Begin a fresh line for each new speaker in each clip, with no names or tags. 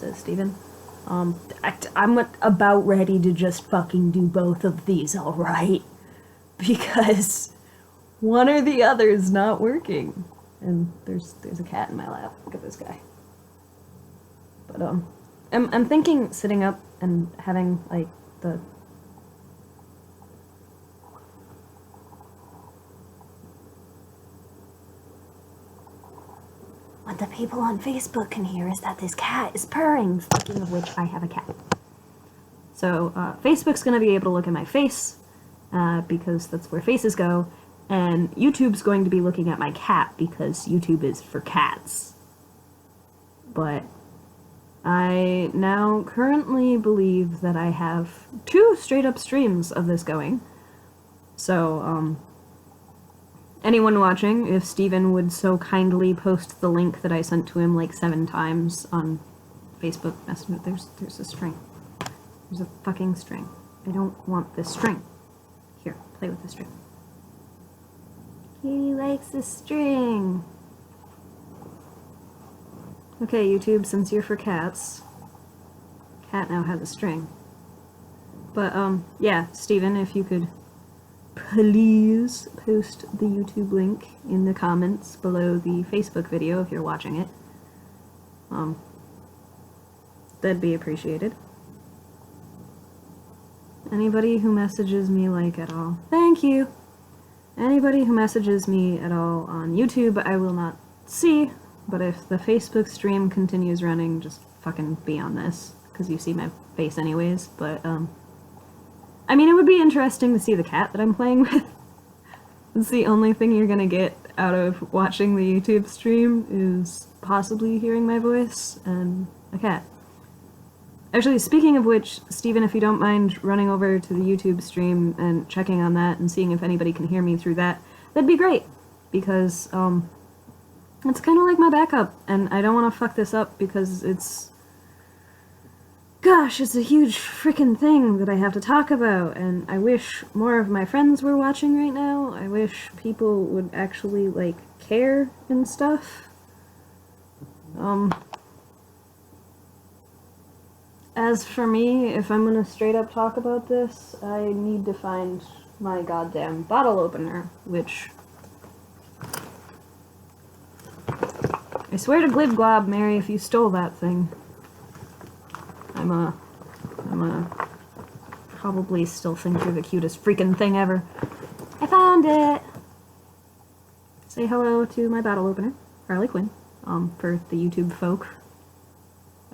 this, Steven. I'm about ready to just fucking do both of these, alright? Because one or the other is not working. And there's a cat in my lap. Look at this guy. But, I'm thinking sitting up and having, like, the... What the people on Facebook can hear is that this cat is purring, speaking of which I have a cat. So, Facebook's gonna be able to look at my face, because that's where faces go, and YouTube's going to be looking at my cat, because YouTube is for cats. But I now currently believe that I have 2 straight-up streams of this going. So, anyone watching, if Steven would so kindly post the link that I sent to him like 7 times on Facebook Messenger. There's a string. There's a fucking string. I don't want this string. Here, play with the string. Kitty likes the string. Okay, YouTube, since you're for cats, cat now has a string. But, yeah, Steven, if you could please post the YouTube link in the comments below the Facebook video if you're watching it. That'd be appreciated. Anybody who messages me, like, at all, thank you! Anybody who messages me at all on YouTube, I will not see, but if the Facebook stream continues running, just fucking be on this, because you see my face anyways, but, I mean, it would be interesting to see the cat that I'm playing with. It's the only thing you're gonna get out of watching the YouTube stream is possibly hearing my voice and a cat. Actually, speaking of which, Steven, if you don't mind running over to the YouTube stream and checking on that and seeing if anybody can hear me through that, that'd be great, because, it's kind of like my backup, and I don't want to fuck this up because it's... Gosh, it's a huge frickin' thing that I have to talk about, and I wish more of my friends were watching right now. I wish people would actually, like, care and stuff. As for me, if I'm gonna straight up talk about this, I need to find my goddamn bottle opener, which... I swear to Glibglob, Mary, if you stole that thing. I'm probably still think you're the cutest freaking thing ever. I found it! Say hello to my bottle opener, Harley Quinn, for the YouTube folk.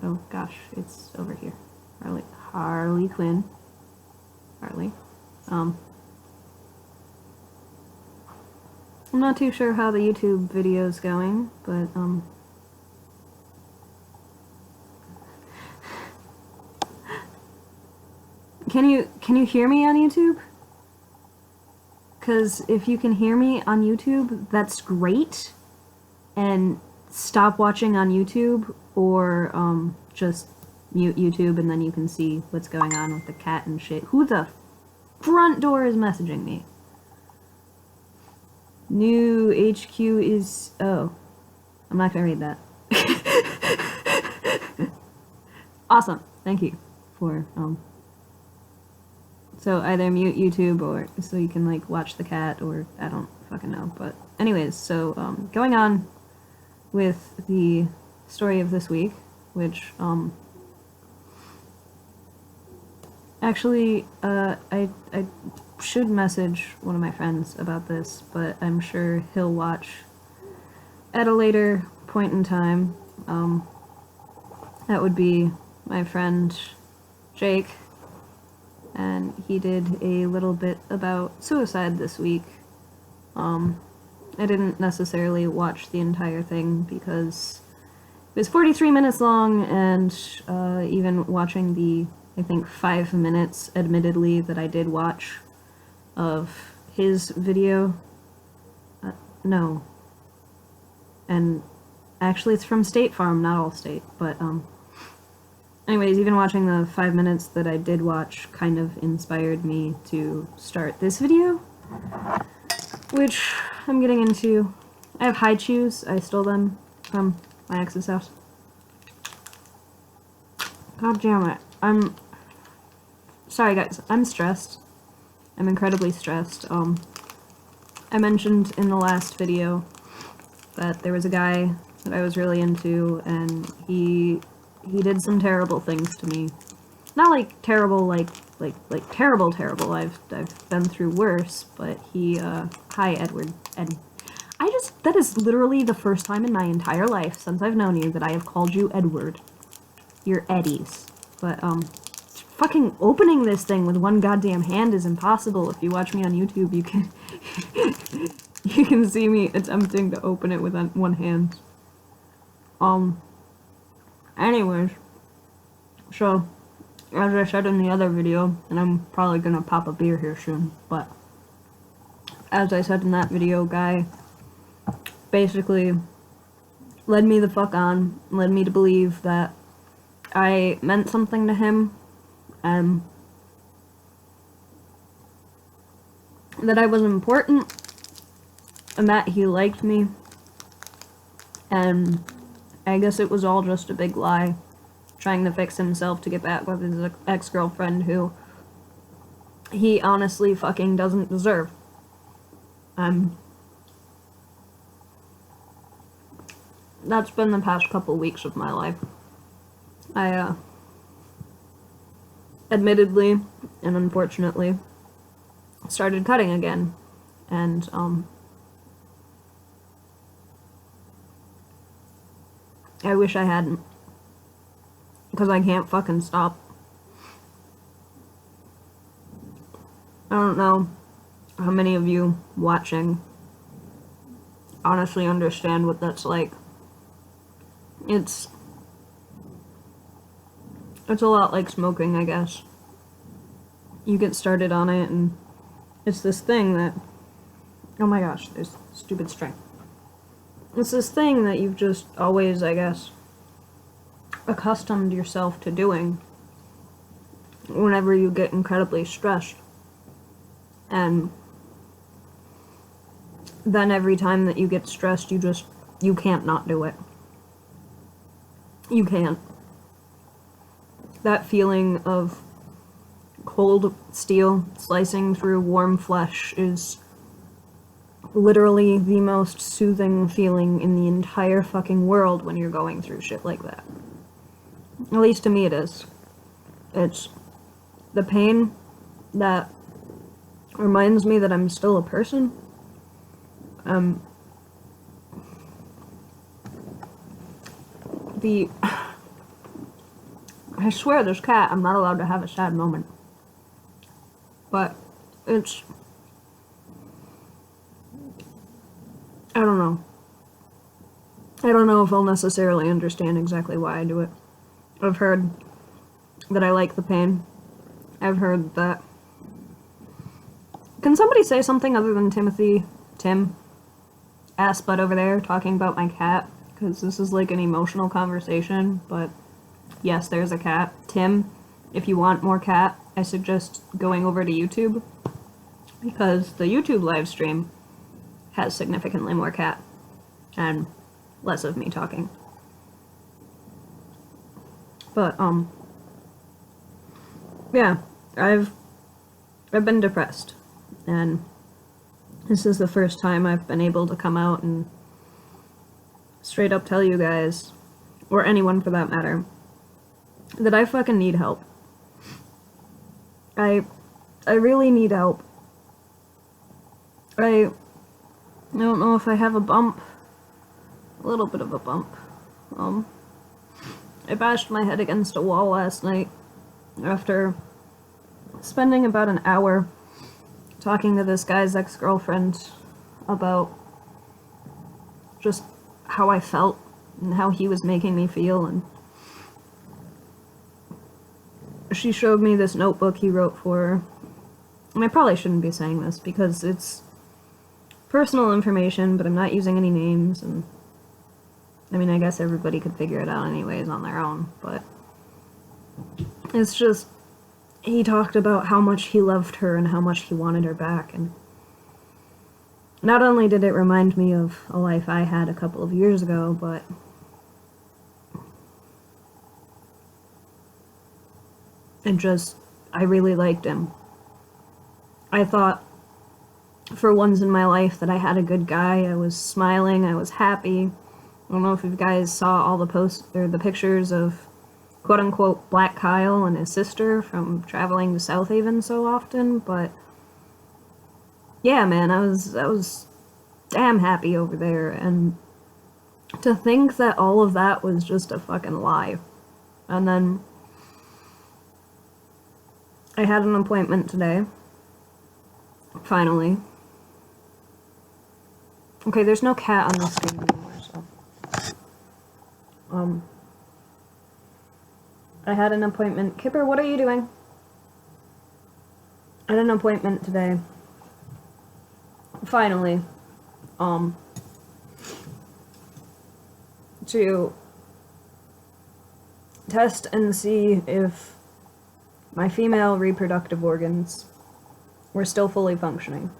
Oh gosh, it's over here. Harley Quinn. Harley. I'm not too sure how the YouTube video's going, but, Can you hear me on YouTube? 'Cause if you can hear me on YouTube, that's great. And stop watching on YouTube, or, just mute YouTube and then you can see what's going on with the cat and shit. Who the front door is messaging me? New HQ is... oh. I'm not gonna read that. Awesome. Thank you for, So either mute YouTube or so you can, like, watch the cat, or I don't fucking know. But anyways, so, going on with the story of this week, which, actually, I should message one of my friends about this, but I'm sure he'll watch at a later point in time. That would be my friend Jake, and he did a little bit about suicide this week. I didn't necessarily watch the entire thing because it was 43 minutes long, and even watching the, I think, 5 minutes, admittedly, that I did watch of his video, no. And actually it's from State Farm, not Allstate, but, anyways, even watching the 5 minutes that I did watch kind of inspired me to start this video, which I'm getting into. I have high chews. I stole them from my ex's house. God damn it. Sorry guys, I'm stressed. I'm incredibly stressed. I mentioned in the last video that there was a guy that I was really into, and he did some terrible things to me. Not like terrible, like terrible. I've been through worse, but he, hi Edward. That is literally the first time in my entire life since I've known you that I have called you Edward. You're Eddies. But, fucking opening this thing with one goddamn hand is impossible. If you watch me on YouTube, you can, you can see me attempting to open it with one hand. Anyways, so, as I said in the other video, and I'm probably gonna pop a beer here soon, but as I said in that video, guy basically led me the fuck on, led me to believe that I meant something to him, and that I was important, and that he liked me, and I guess it was all just a big lie, trying to fix himself to get back with his ex-girlfriend who he honestly fucking doesn't deserve. That's been the past couple weeks of my life. I, admittedly and unfortunately started cutting again, and, I wish I hadn't, because I can't fucking stop. I don't know how many of you watching honestly understand what that's like. It's a lot like smoking, I guess. You get started on it, and it's this thing that, oh my gosh, there's stupid string. It's this thing that you've just always, I guess, accustomed yourself to doing whenever you get incredibly stressed. And then every time that you get stressed, you can't not do it. You can't. That feeling of cold steel slicing through warm flesh is literally the most soothing feeling in the entire fucking world when you're going through shit like that. At least to me it is. It's the pain that reminds me that I'm still a person. I swear this cat, I'm not allowed to have a sad moment. But it's, I don't know. I don't know if I'll necessarily understand exactly why I do it. I've heard that I like the pain. I've heard that... Can somebody say something other than Tim? Ass butt over there talking about my cat? Because this is like an emotional conversation, but yes, there's a cat. Tim, if you want more cat, I suggest going over to YouTube, because the YouTube live stream has significantly more cat and less of me talking. But, yeah, I've been depressed, and this is the first time I've been able to come out and straight up tell you guys, or anyone for that matter, that I fucking need help. I really need help. I don't know if I have a bump. A little bit of a bump. I bashed my head against a wall last night after spending about an hour talking to this guy's ex-girlfriend about just how I felt and how he was making me feel, and she showed me this notebook he wrote for her. And I probably shouldn't be saying this because it's personal information, but I'm not using any names, and I mean, I guess everybody could figure it out anyways on their own, but it's just, he talked about how much he loved her and how much he wanted her back, and not only did it remind me of a life I had a couple of years ago, but And just, I really liked him. I thought for once in my life that I had a good guy. I was smiling, I was happy. I don't know if you guys saw all the posts or the pictures of quote unquote Black Kyle and his sister from traveling to South Haven so often, but yeah, man, I was damn happy over there, and to think that all of that was just a fucking lie. And then I had an appointment today. Finally. Okay, there's no cat on the screen anymore, so. I had an appointment. Kipper, what are you doing? I had an appointment today. Finally. To test and see if my female reproductive organs were still fully functioning.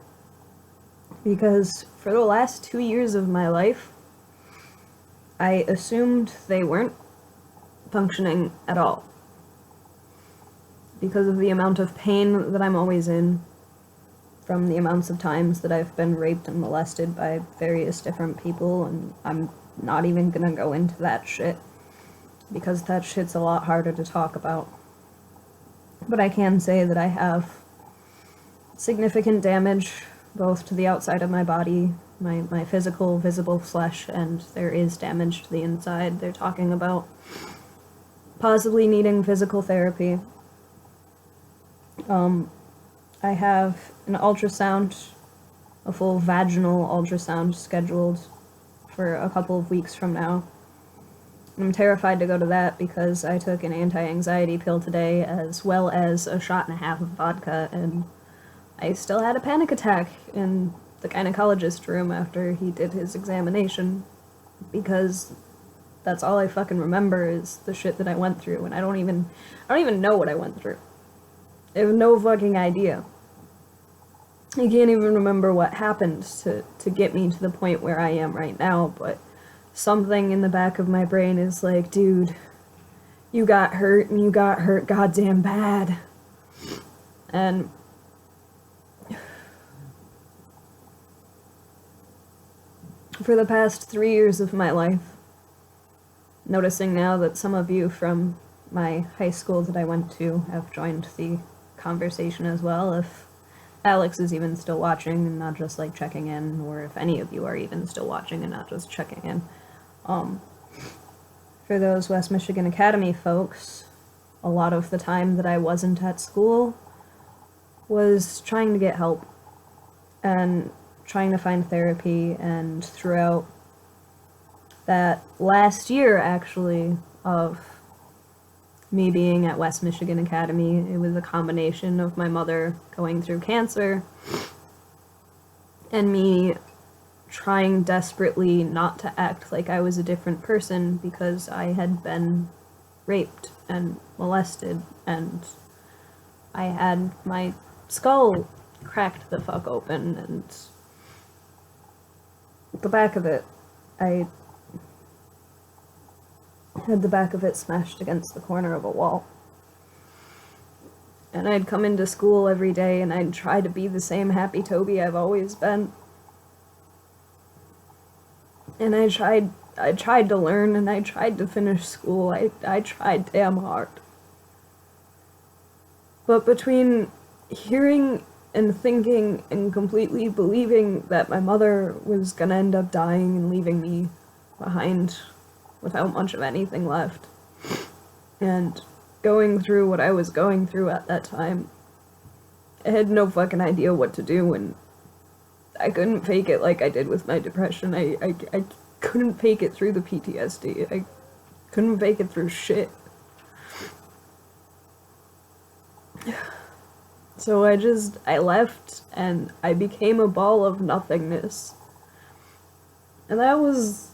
Because for the last 2 years of my life, I assumed they weren't functioning at all. Because of the amount of pain that I'm always in, from the amounts of times that I've been raped and molested by various different people, and I'm not even gonna go into that shit, because that shit's a lot harder to talk about. But I can say that I have significant damage, both to the outside of my body, my physical, visible flesh, and there is damage to the inside. They're talking about possibly needing physical therapy. I have an ultrasound, a full vaginal ultrasound scheduled for a couple of weeks from now. I'm terrified to go to that because I took an anti-anxiety pill today, as well as a shot and a half of vodka, and I still had a panic attack in the gynecologist room after he did his examination, because that's all I fucking remember is the shit that I went through, and I don't even know what I went through. I have no fucking idea. I can't even remember what happened to get me to the point where I am right now, but something in the back of my brain is like, dude, you got hurt, and you got hurt goddamn bad. And for the past 3 years of my life, noticing now that some of you from my high school that I went to have joined the conversation as well, if Alex is even still watching and not just like checking in, or if any of you are even still watching and not just checking in. For those West Michigan Academy folks, a lot of the time that I wasn't at school was trying to get help and trying to find therapy, and throughout that last year, actually, of me being at West Michigan Academy, it was a combination of my mother going through cancer and me trying desperately not to act like I was a different person because I had been raped and molested, and I had my skull cracked the fuck open, and the back of it, I had the back of it smashed against the corner of a wall. And I'd come into school every day and I'd try to be the same happy Toby I've always been. And I tried to learn, and I tried to finish school. I tried damn hard. But between hearing and thinking and completely believing that my mother was gonna end up dying and leaving me behind without much of anything left, and going through what I was going through at that time, I had no fucking idea what to do, and I couldn't fake it like I did with my depression. I couldn't fake it through the PTSD. I couldn't fake it through shit. So I left, and I became a ball of nothingness. And that was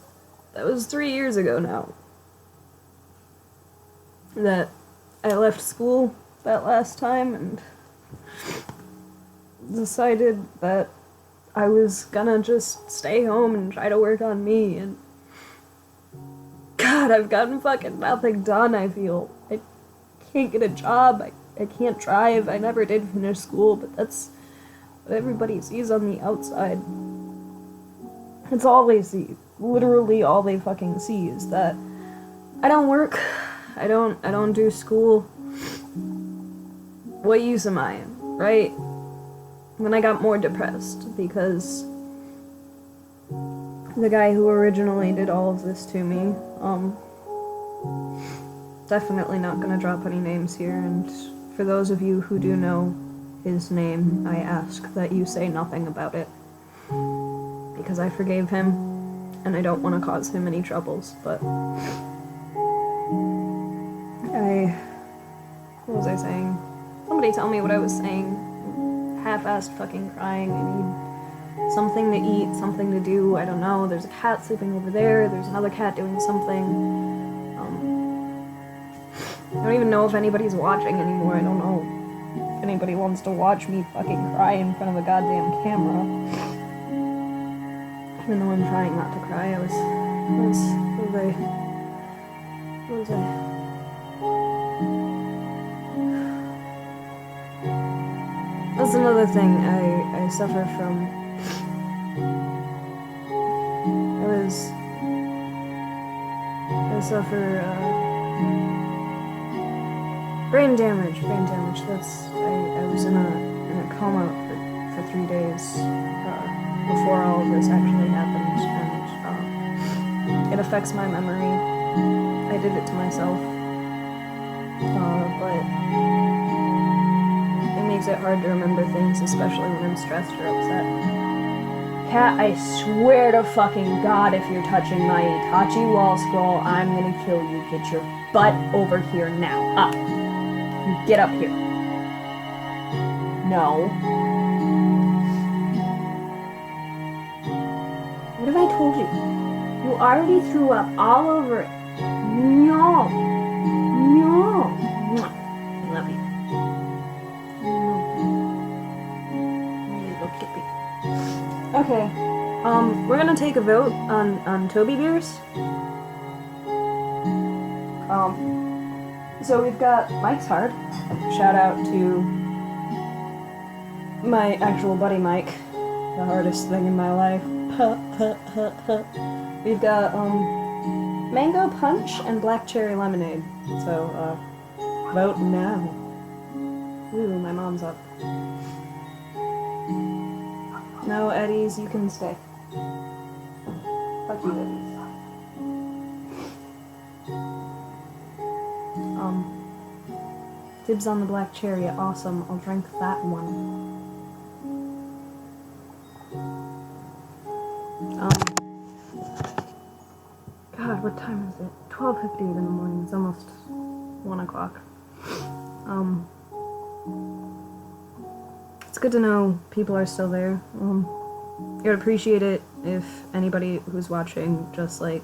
3 years ago now. That I left school that last time and decided that I was gonna just stay home and try to work on me, and God, I've gotten fucking nothing done, I feel. can't get a job, I can't drive, I never did finish school, but that's what everybody sees on the outside. It's all they see. Literally all they fucking see is that I don't work, I don't do school. What use am I in, right? Then I got more depressed because the guy who originally did all of this to me, definitely not gonna drop any names here, and for those of you who do know his name, I ask that you say nothing about it. Because I forgave him, and I don't want to cause him any troubles, but what was I saying? Somebody tell me what I was saying. Half-assed fucking crying, I need something to eat, something to do, I don't know, there's a cat sleeping over there, there's another cat doing something. I don't even know if anybody's watching anymore, I don't know if anybody wants to watch me fucking cry in front of a goddamn camera. Even though I'm trying not to cry, what was I? That's another thing I suffer from. I suffer, brain damage, that's, I was in a coma for 3 days, before all of this actually happened, and it affects my memory. I did it to myself, but it makes it hard to remember things, especially when I'm stressed or upset. Cat, I swear to fucking God, if you're touching my Itachi wall scroll, I'm gonna kill you. Get your butt over here now. Up. Get up here. No. What have I told you? You already threw up all over it. No. No. I love you. Okay, we're gonna take a vote on Toby beers. So we've got Mike's Hard. Shout out to my actual buddy Mike, the hardest thing in my life. We've got Mango Punch and Black Cherry Lemonade. So vote now. Ooh, my mom's up. No, Eddies, you can stay. Fuck you, Eddies. Dibs on the black cherry, awesome. I'll drink that one. God, what time is it? 12:58 in the morning. It's almost 1 o'clock. It's good to know people are still there. I would appreciate it if anybody who's watching just, like,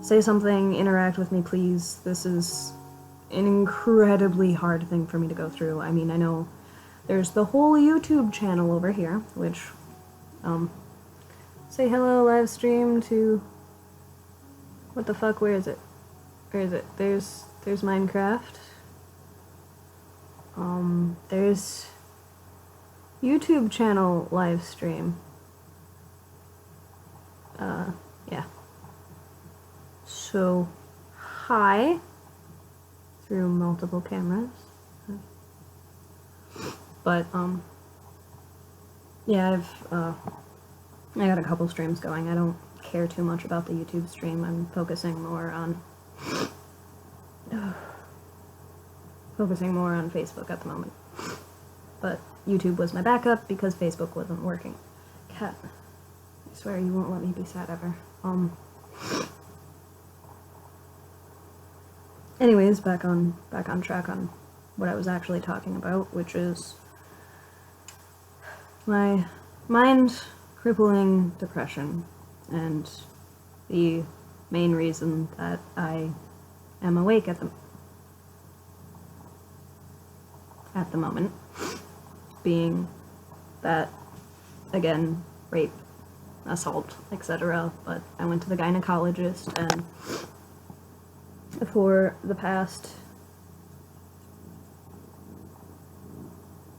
say something, interact with me, please. This is an incredibly hard thing for me to go through. I mean, I know there's the whole YouTube channel over here, which, say hello, live stream to, what the fuck, where is it? Where is it? There's Minecraft. There's YouTube channel live stream. Yeah. So, hi. Through multiple cameras. But, yeah, I got a couple streams going. I don't care too much about the YouTube stream. I'm focusing more on Facebook at the moment. But YouTube was my backup because Facebook wasn't working. Cat, I swear you won't let me be sad ever. Anyways, back on track on what I was actually talking about, which is my mind-crippling depression, and the main reason that I am awake at the moment being that, again, rape, assault, etc. But I went to the gynecologist, and for the past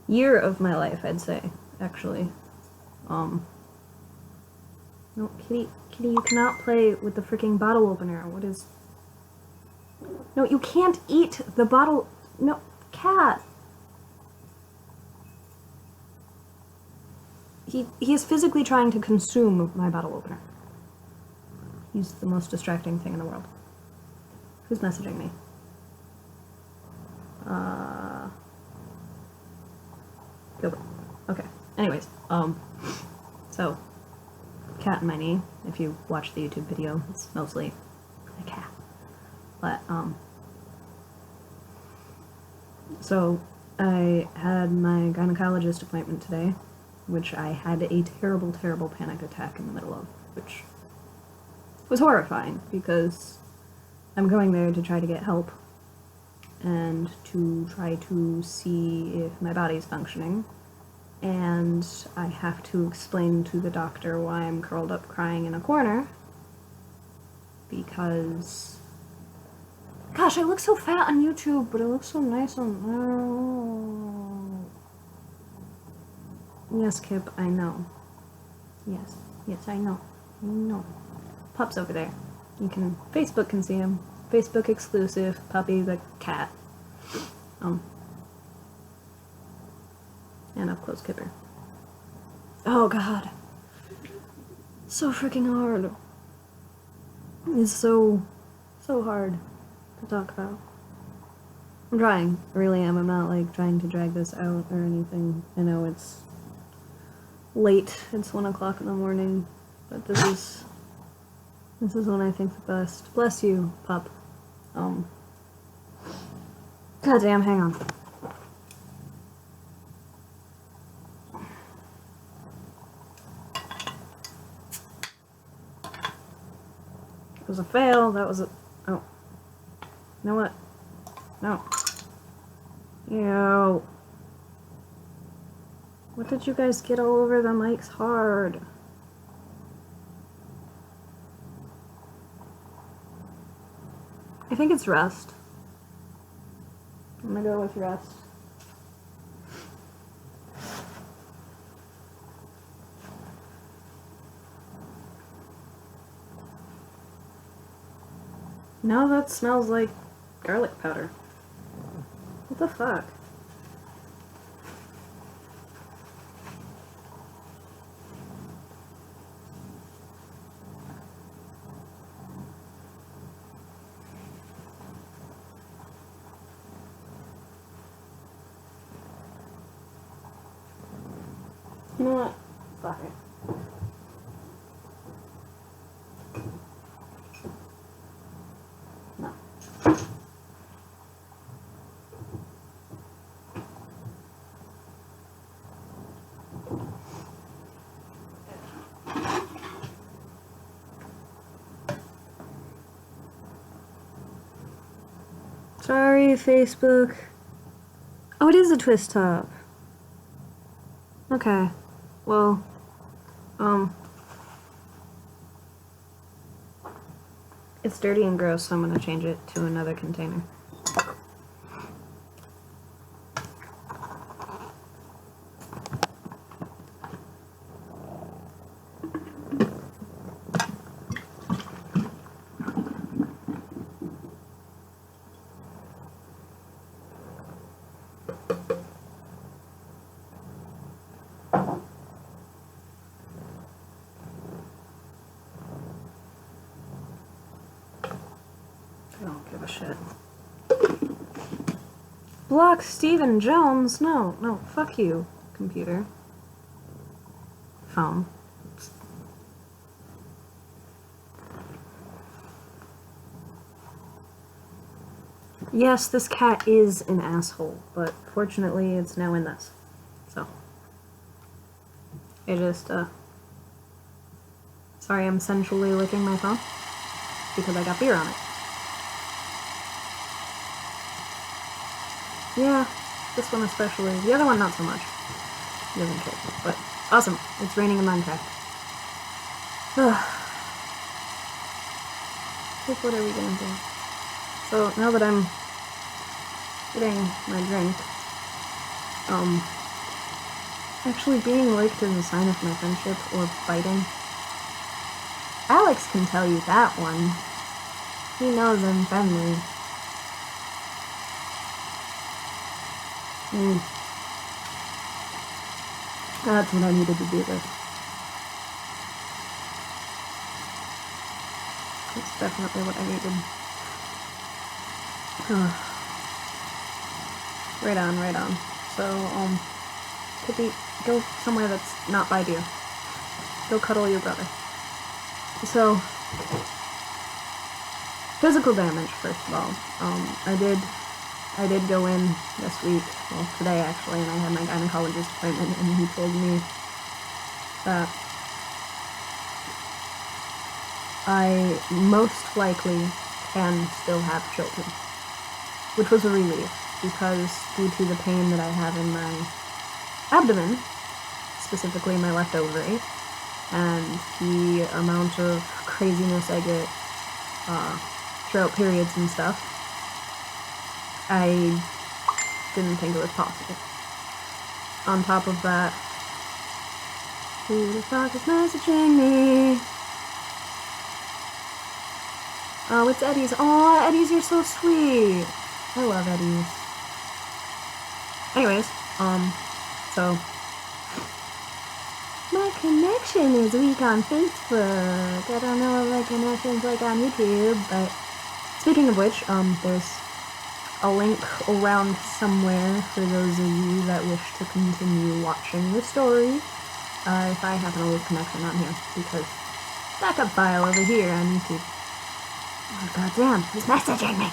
year of my life, I'd say, actually. No, Kitty, you cannot play with the freaking bottle opener. What is... No, you can't eat the bottle... No, cat! He is physically trying to consume my bottle opener. He's the most distracting thing in the world. Who's messaging me? Gilbert. Okay. Anyways, so, cat in my knee. If you watch the YouTube video, it's mostly a cat. But, so, I had my gynecologist appointment today, which I had a terrible, terrible panic attack in the middle of, which was horrifying, because I'm going there to try to get help, and to try to see if my body's functioning, and I have to explain to the doctor why I'm curled up crying in a corner, because... Gosh, I look so fat on YouTube, but I look so nice on... Yes, Kip, I know. Yes, I know. I know. Pup's over there. You can... Facebook can see him. Facebook exclusive. Puppy the cat. And up close Kipper. Oh god. So freaking hard. It's so hard to talk about. I'm trying. I really am. I'm not like trying to drag this out or anything. I know it's late. It's 1 o'clock in the morning. But this is when I think the best. Bless you, pup. Goddamn, hang on. It was a fail. That was a... Oh. You know what? No. Ew. What did you guys get all over the mic's hard? I think it's rust. I'm gonna go with rust. No, that smells like garlic powder. What the fuck? You know what? Fuck it. No. Sorry, Facebook. Oh, it is a twist top. Okay. Well, it's dirty and gross, so I'm gonna change it to another container. I don't give a shit. Block Stephen Jones? No, fuck you, computer. Phone. Yes, this cat is an asshole, but fortunately it's now in this. So. It just, sorry, I'm sensually licking my phone because I got beer on it. Yeah, this one especially. The other one, not so much. He doesn't care. But, awesome. It's raining in Minecraft. Like, what are we gonna do? So, now that I'm getting my drink, Actually, being licked is a sign of my friendship, or biting. Alex can tell you that one. He knows I'm friendly. That's what I needed to do this. That's definitely what I needed. Right on, right on. So, Pippi, go somewhere that's not by you. Go cuddle your brother. So, physical damage, first of all. I did go in this week, well, today actually, and I had my gynecologist appointment, and he told me that I most likely can still have children, which was a relief, because due to the pain that I have in my abdomen, specifically my left ovary, and the amount of craziness I get throughout periods and stuff, I didn't think it was possible. On top of that, who the fuck is messaging me? Oh, it's Eddie's. Oh, Eddie's, you're so sweet. I love Eddie's. Anyways, so my connection is weak on Facebook. I don't know if my connection's like on YouTube, but speaking of which, there's a link around somewhere for those of you that wish to continue watching the story. If I happen to lose connection on here, because backup file over here on YouTube. Oh, goddamn, he's messaging me!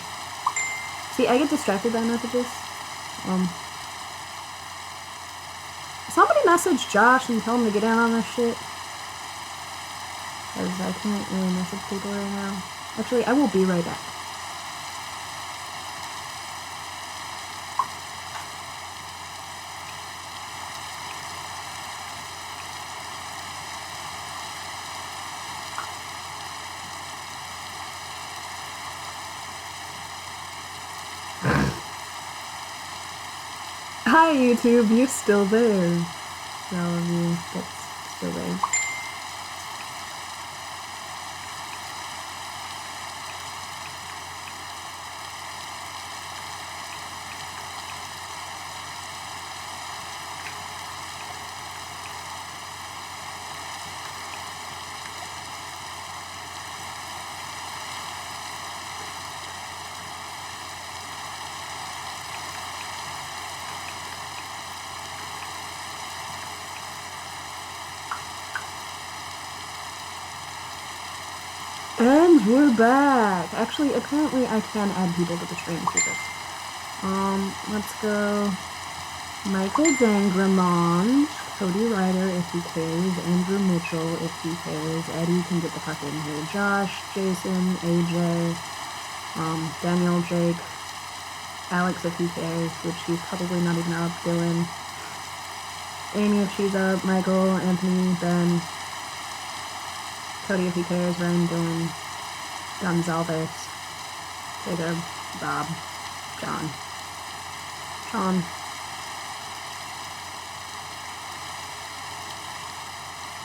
See, I get distracted by messages. Somebody message Josh and tell him to get in on this shit. Because I can't really message people right now. Actually, I will be right back. Hi YouTube, you're still there. For all of you that's still there. And we're back! Actually, apparently I can add people to the stream through this. Let's go Michael Dangramond, Cody Ryder if he cares, Andrew Mitchell if he cares, Eddie can get the fuck in here, Josh, Jason, AJ, Daniel, Jake, Alex if he cares, which he's probably not even up, Dylan, Amy if she's up, Michael, Anthony, Ben, Cody if he cares, Ryan, Dylan, Gonzalez, Jacob, Bob, John, Sean.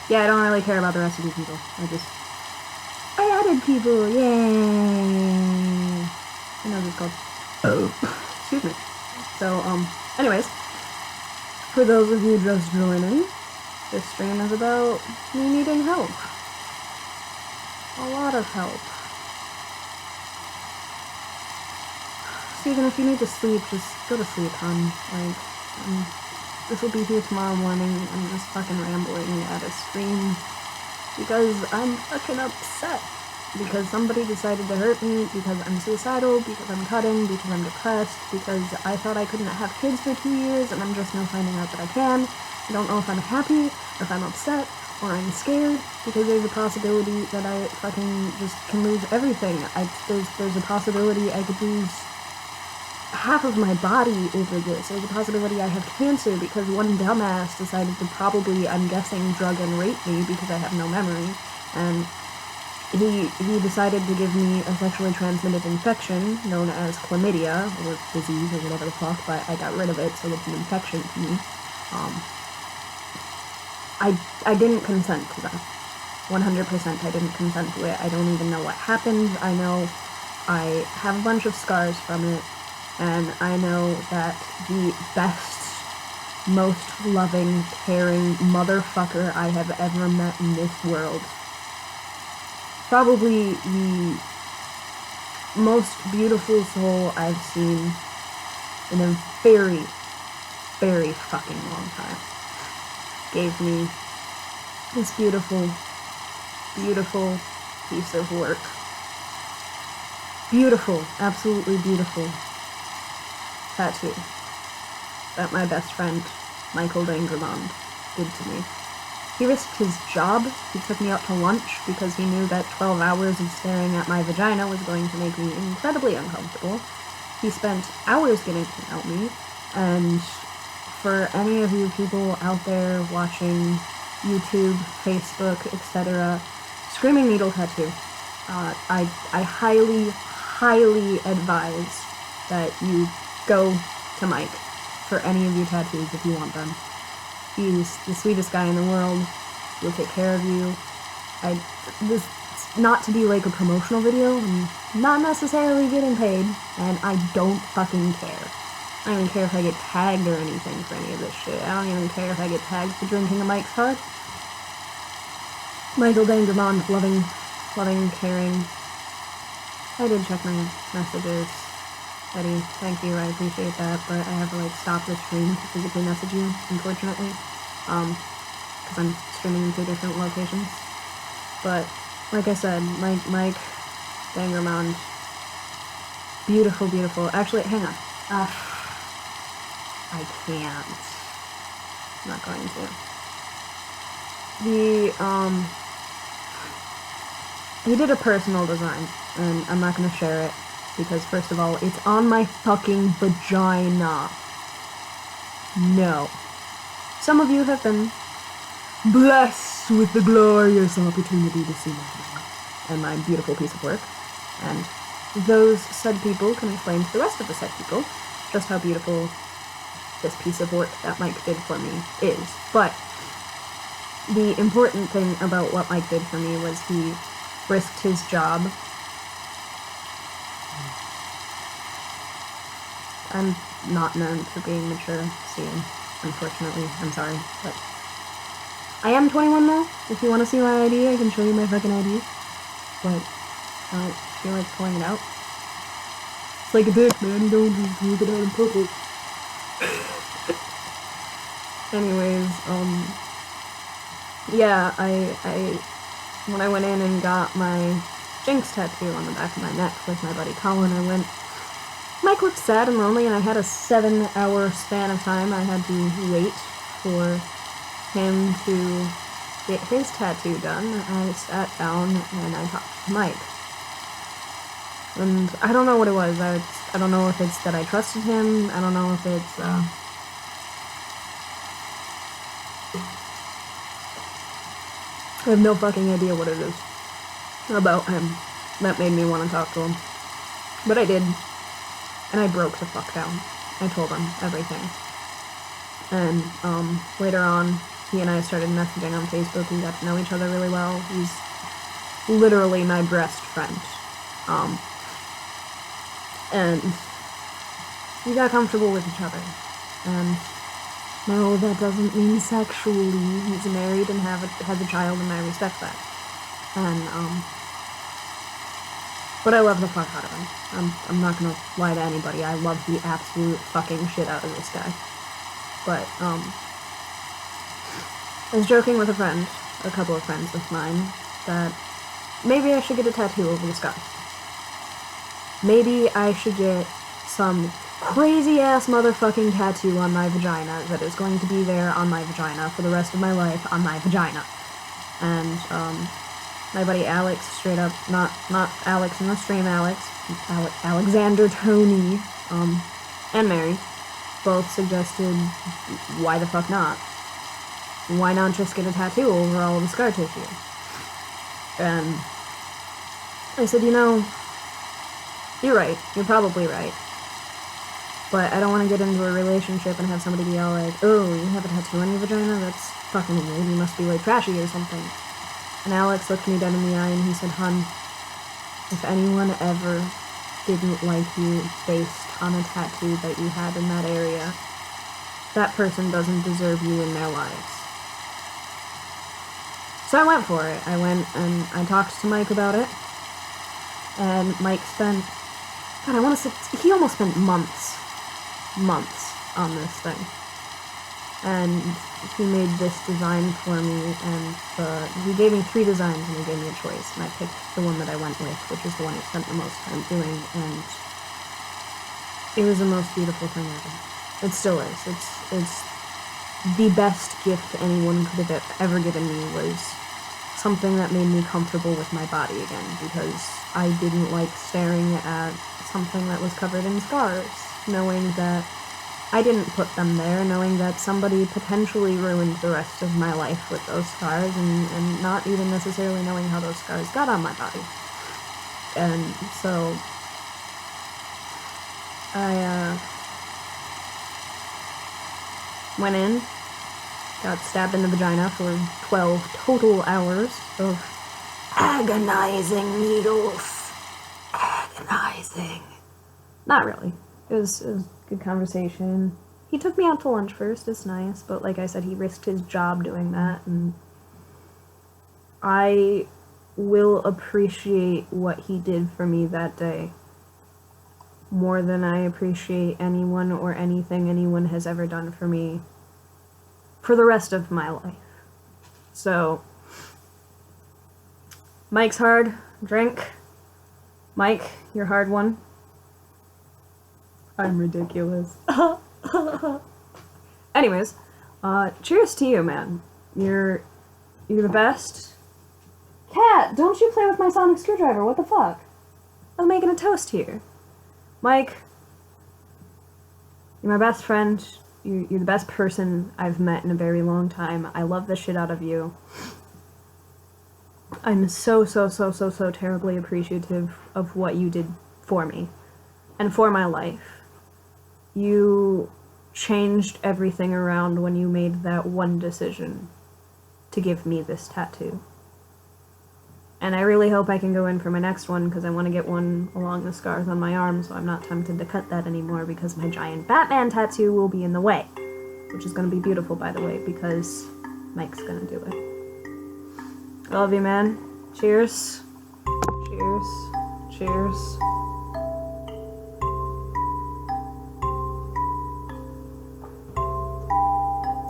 Yeah, I don't really care about the rest of these people. I added people, yay! I know what it's called. Oh. Excuse me. So, anyways, for those of you just joining, this stream is about me needing help. A lot of help. Steven, if you need to sleep, just go to sleep, hon. Like, this will be here tomorrow morning. I'm just fucking rambling at a stream because I'm fucking upset. Because somebody decided to hurt me, because I'm suicidal, because I'm cutting, because I'm depressed, because I thought I couldn't have kids for 2 years, and I'm just now finding out that I can. I don't know if I'm happy, or if I'm upset, or I'm scared, because there's a possibility that I fucking just can lose everything. There's a possibility I could lose half of my body over this. There's a possibility I have cancer because one dumbass decided to probably, I'm guessing, drug and rape me because I have no memory, and he decided to give me a sexually transmitted infection known as chlamydia, or disease, or whatever the fuck, but I got rid of it, so it's an infection to me. I didn't consent to that. 100% I didn't consent to it. I don't even know what happened. I know I have a bunch of scars from it, and I know that the best, most loving, caring motherfucker I have ever met in this world, probably the most beautiful soul I've seen in a very, very fucking long time, gave me this beautiful, beautiful piece of work. Beautiful, absolutely beautiful tattoo that my best friend, Michael Dangermond, did to me. He risked his job. He took me out to lunch because he knew that 12 hours of staring at my vagina was going to make me incredibly uncomfortable. He spent hours getting to know me, and for any of you people out there watching YouTube, Facebook, etc., Screaming Needle Tattoo, I highly, highly advise that you go to Mike for any of your tattoos if you want them. He's the sweetest guy in the world. He'll take care of you. This not to be like a promotional video. I'm not necessarily getting paid, and I don't fucking care. I don't even care if I get tagged or anything for any of this shit. I don't even care if I get tagged for drinking a Mike's card. Michael Dangermond, loving, caring. I did check my messages. Eddie, thank you, I appreciate that, but I have to, like, stop the stream to physically message you, unfortunately, because I'm streaming in 2 different locations. But, like I said, Mike Dangermond, beautiful, beautiful. Actually, hang on. I can't. I'm not going to. He did a personal design, and I'm not gonna share it, because first of all, it's on my fucking vagina. No. Some of you have been blessed with the glorious opportunity to see my vagina and my beautiful piece of work, and those said people can explain to the rest of the said people just how beautiful this piece of work that Mike did for me is. But the important thing about what Mike did for me was he risked his job. I'm not known for being mature, Steven. Unfortunately, I'm sorry, but I am 21 now. If you want to see my ID, I can show you my fucking ID. But I don't feel like pulling it out. It's like a dick, man. You don't just whip it out in public. Anyways, yeah, I when I went in and got my Jinx tattoo on the back of my neck with my buddy Colin, I went, Mike looked sad and lonely, and I had a 7-hour span of time I had to wait for him to get his tattoo done. I sat down and I talked to Mike. And I don't know what it was. I don't know if it's that I trusted him. I don't know if it's, I have no fucking idea what it is about him that made me want to talk to him. But I did. And I broke the fuck down. I told him everything. And, later on, he and I started messaging on Facebook. We got to know each other really well. He's literally my best friend. And we got comfortable with each other. And no, that doesn't mean sexually. He's married and has a child, and I respect that. And, but I love the fuck out of him. I'm not gonna lie to anybody. I love the absolute fucking shit out of this guy. But, I was joking with a couple of friends of mine, that maybe I should get a tattoo over the scar. Maybe I should get some crazy-ass motherfucking tattoo on my vagina that is going to be there on my vagina for the rest of my life on my vagina. And, my buddy Alex, straight up, not Alex in the stream Alex, Alexander, Tony, and Mary, both suggested, why the fuck not? Why not just get a tattoo over all of the scar tissue? And I said, you know, you're right, you're probably right. But I don't want to get into a relationship and have somebody be all like, oh, you have a tattoo on your vagina? That's fucking weird. You must be like trashy or something. And Alex looked me dead in the eye and he said, hun, if anyone ever didn't like you based on a tattoo that you had in that area, that person doesn't deserve you in their lives. So I went for it. I went and I talked to Mike about it. And Mike spent, God, I want to say, he almost spent months on this thing. And he made this design for me, and he gave me 3 designs and he gave me a choice. And I picked the one that I went with, which is the one he spent the most time doing, and it was the most beautiful thing ever. It still is. It's the best gift anyone could have ever given me, was something that made me comfortable with my body again, because I didn't like staring at something that was covered in scars, knowing that I didn't put them there, knowing that somebody potentially ruined the rest of my life with those scars, and not even necessarily knowing how those scars got on my body. And so I went in, got stabbed in the vagina for 12 total hours of agonizing needles. Agonizing. Not really. It was a good conversation. He took me out to lunch first, it's nice, but like I said, he risked his job doing that, and I will appreciate what he did for me that day more than I appreciate anyone or anything anyone has ever done for me for the rest of my life. So, Mike's hard. Drink. Mike, you're hard one. I'm ridiculous. Anyways, cheers to you, man. You're the best. Cat, don't you play with my sonic screwdriver, what the fuck? I'm making a toast here. Mike, you're my best friend. You're the best person I've met in a very long time. I love the shit out of you. I'm so terribly appreciative of what you did for me and for my life. You changed everything around when you made that one decision to give me this tattoo. And I really hope I can go in for my next one, because I want to get one along the scars on my arm, so I'm not tempted to cut that anymore, because my giant Batman tattoo will be in the way. Which is going to be beautiful, by the way, because Mike's going to do it. I love you, man. Cheers. Cheers. Cheers.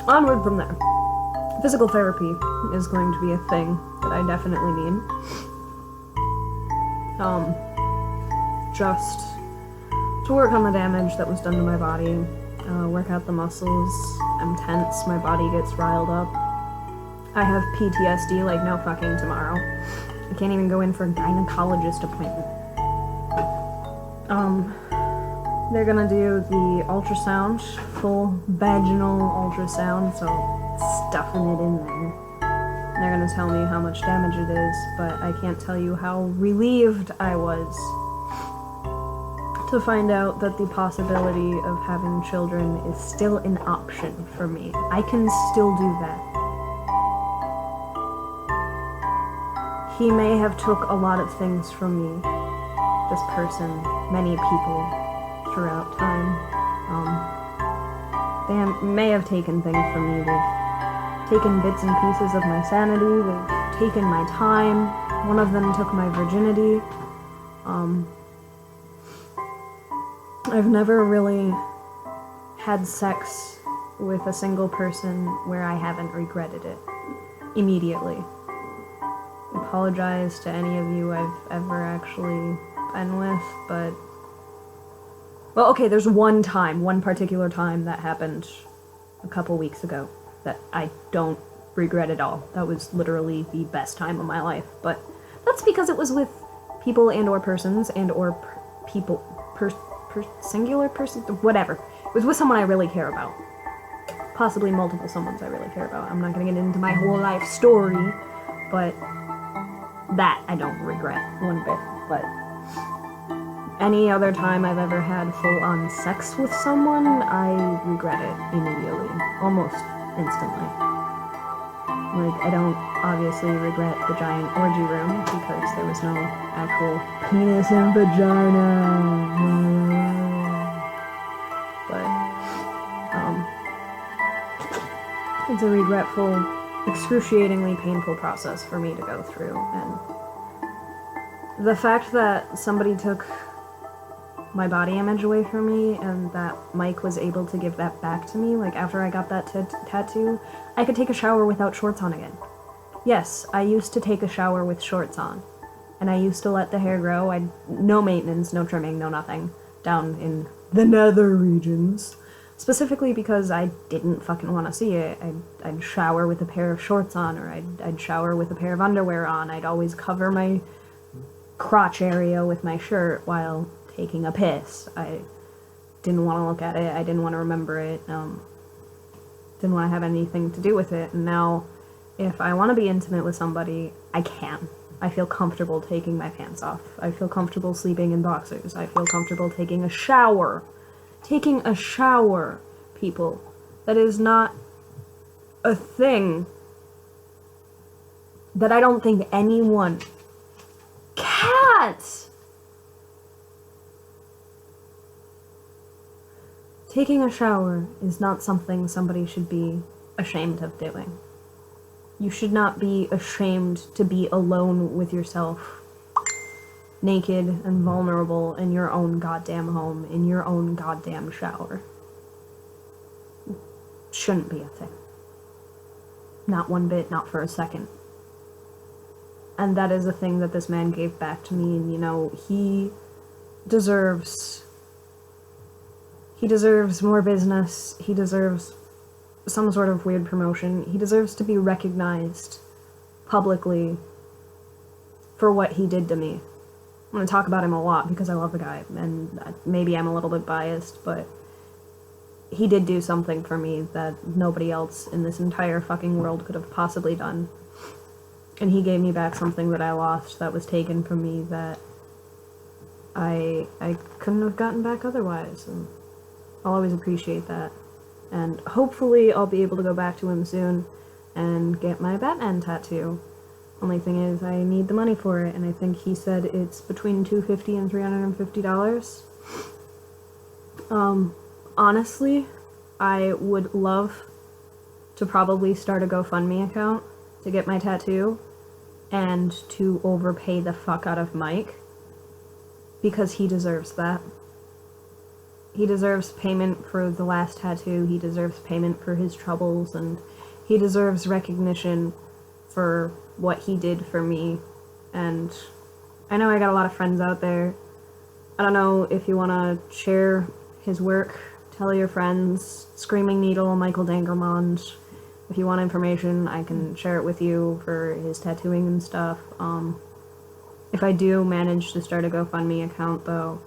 Onward from there. Physical therapy is going to be a thing that I definitely need. Just to work on the damage that was done to my body, work out the muscles. I'm tense, my body gets riled up. I have PTSD like no fucking tomorrow. I can't even go in for a gynecologist appointment. They're gonna do the ultrasound, full vaginal ultrasound, so stuffing it in there. They're gonna tell me how much damage it is, but I can't tell you how relieved I was to find out that the possibility of having children is still an option for me. I can still do that. He may have took a lot of things from me, this person, many people throughout time. They may have taken things from me. They've taken bits and pieces of my sanity. They've taken my time. One of them took my virginity. I've never really had sex with a single person where I haven't regretted it immediately. I apologize to any of you I've ever actually been with, but... Well, okay, there's one particular time that happened a couple weeks ago that I don't regret at all. That was literally the best time of my life, but that's because it was with people and or persons and or singular person, whatever. It was with someone I really care about. Possibly multiple someones I really care about. I'm not gonna get into my whole life story, but that I don't regret one bit. But any other time I've ever had full-on sex with someone, I regret it immediately, almost instantly. Like, I don't obviously regret the giant orgy room because there was no actual penis and vagina. But, it's a regretful, excruciatingly painful process for me to go through, and the fact that somebody took my body image away from me and that Mike was able to give that back to me, like after I got that tattoo, I could take a shower without shorts on again. Yes, I used to take a shower with shorts on, and I used to let the hair grow. No maintenance, no trimming, no nothing, down in the nether regions. Specifically because I didn't fucking want to see it. I'd shower with a pair of shorts on, or I'd shower with a pair of underwear on. I'd always cover my crotch area with my shirt while taking a piss. I didn't want to look at it. I didn't want to remember it. Didn't want to have anything to do with it. And now, if I want to be intimate with somebody, I can. I feel comfortable taking my pants off. I feel comfortable sleeping in boxers. I feel comfortable taking a shower. Taking a shower, people. That is not a thing that I don't think anyone... Cats! Taking a shower is not something somebody should be ashamed of doing. You should not be ashamed to be alone with yourself, naked and vulnerable in your own goddamn home, in your own goddamn shower. Shouldn't be a thing. Not one bit, not for a second. And that is a thing that this man gave back to me, and, you know, he deserves more business, he deserves some sort of weird promotion, he deserves to be recognized publicly for what he did to me. I'm going to talk about him a lot because I love the guy, and maybe I'm a little bit biased, but he did do something for me that nobody else in this entire fucking world could have possibly done. And he gave me back something that I lost, that was taken from me, that I couldn't have gotten back otherwise, and I'll always appreciate that. And hopefully I'll be able to go back to him soon and get my Batman tattoo. Only thing is, I need the money for it, and I think he said it's between $250 and $350. Honestly, I would love to probably start a GoFundMe account to get my tattoo, and to overpay the fuck out of Mike, because he deserves that. He deserves payment for the last tattoo, he deserves payment for his troubles, and he deserves recognition for what he did for me. And I know I got a lot of friends out there. I don't know if you want to share his work, tell your friends, Screaming Needle, Michael Dangermond. If you want information, I can share it with you for his tattooing and stuff. If I do manage to start a GoFundMe account, though,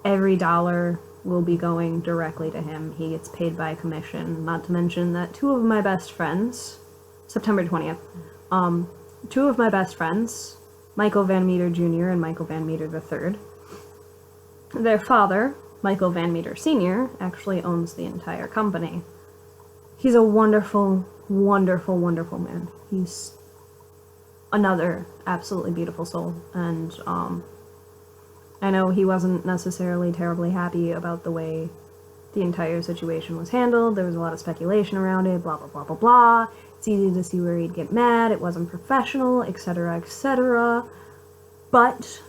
every dollar will be going directly to him. He gets paid by commission. Not to mention that two of my best friends, September 20th, two of my best friends, Michael Van Meter Jr. and Michael Van Meter III, their father, Michael Van Meter Sr., actually owns the entire company. He's a wonderful, wonderful, wonderful man. He's another absolutely beautiful soul, and I know he wasn't necessarily terribly happy about the way the entire situation was handled. There was a lot of speculation around it, blah, blah, blah, blah, blah. It's easy to see where he'd get mad, it wasn't professional, etc., etc. But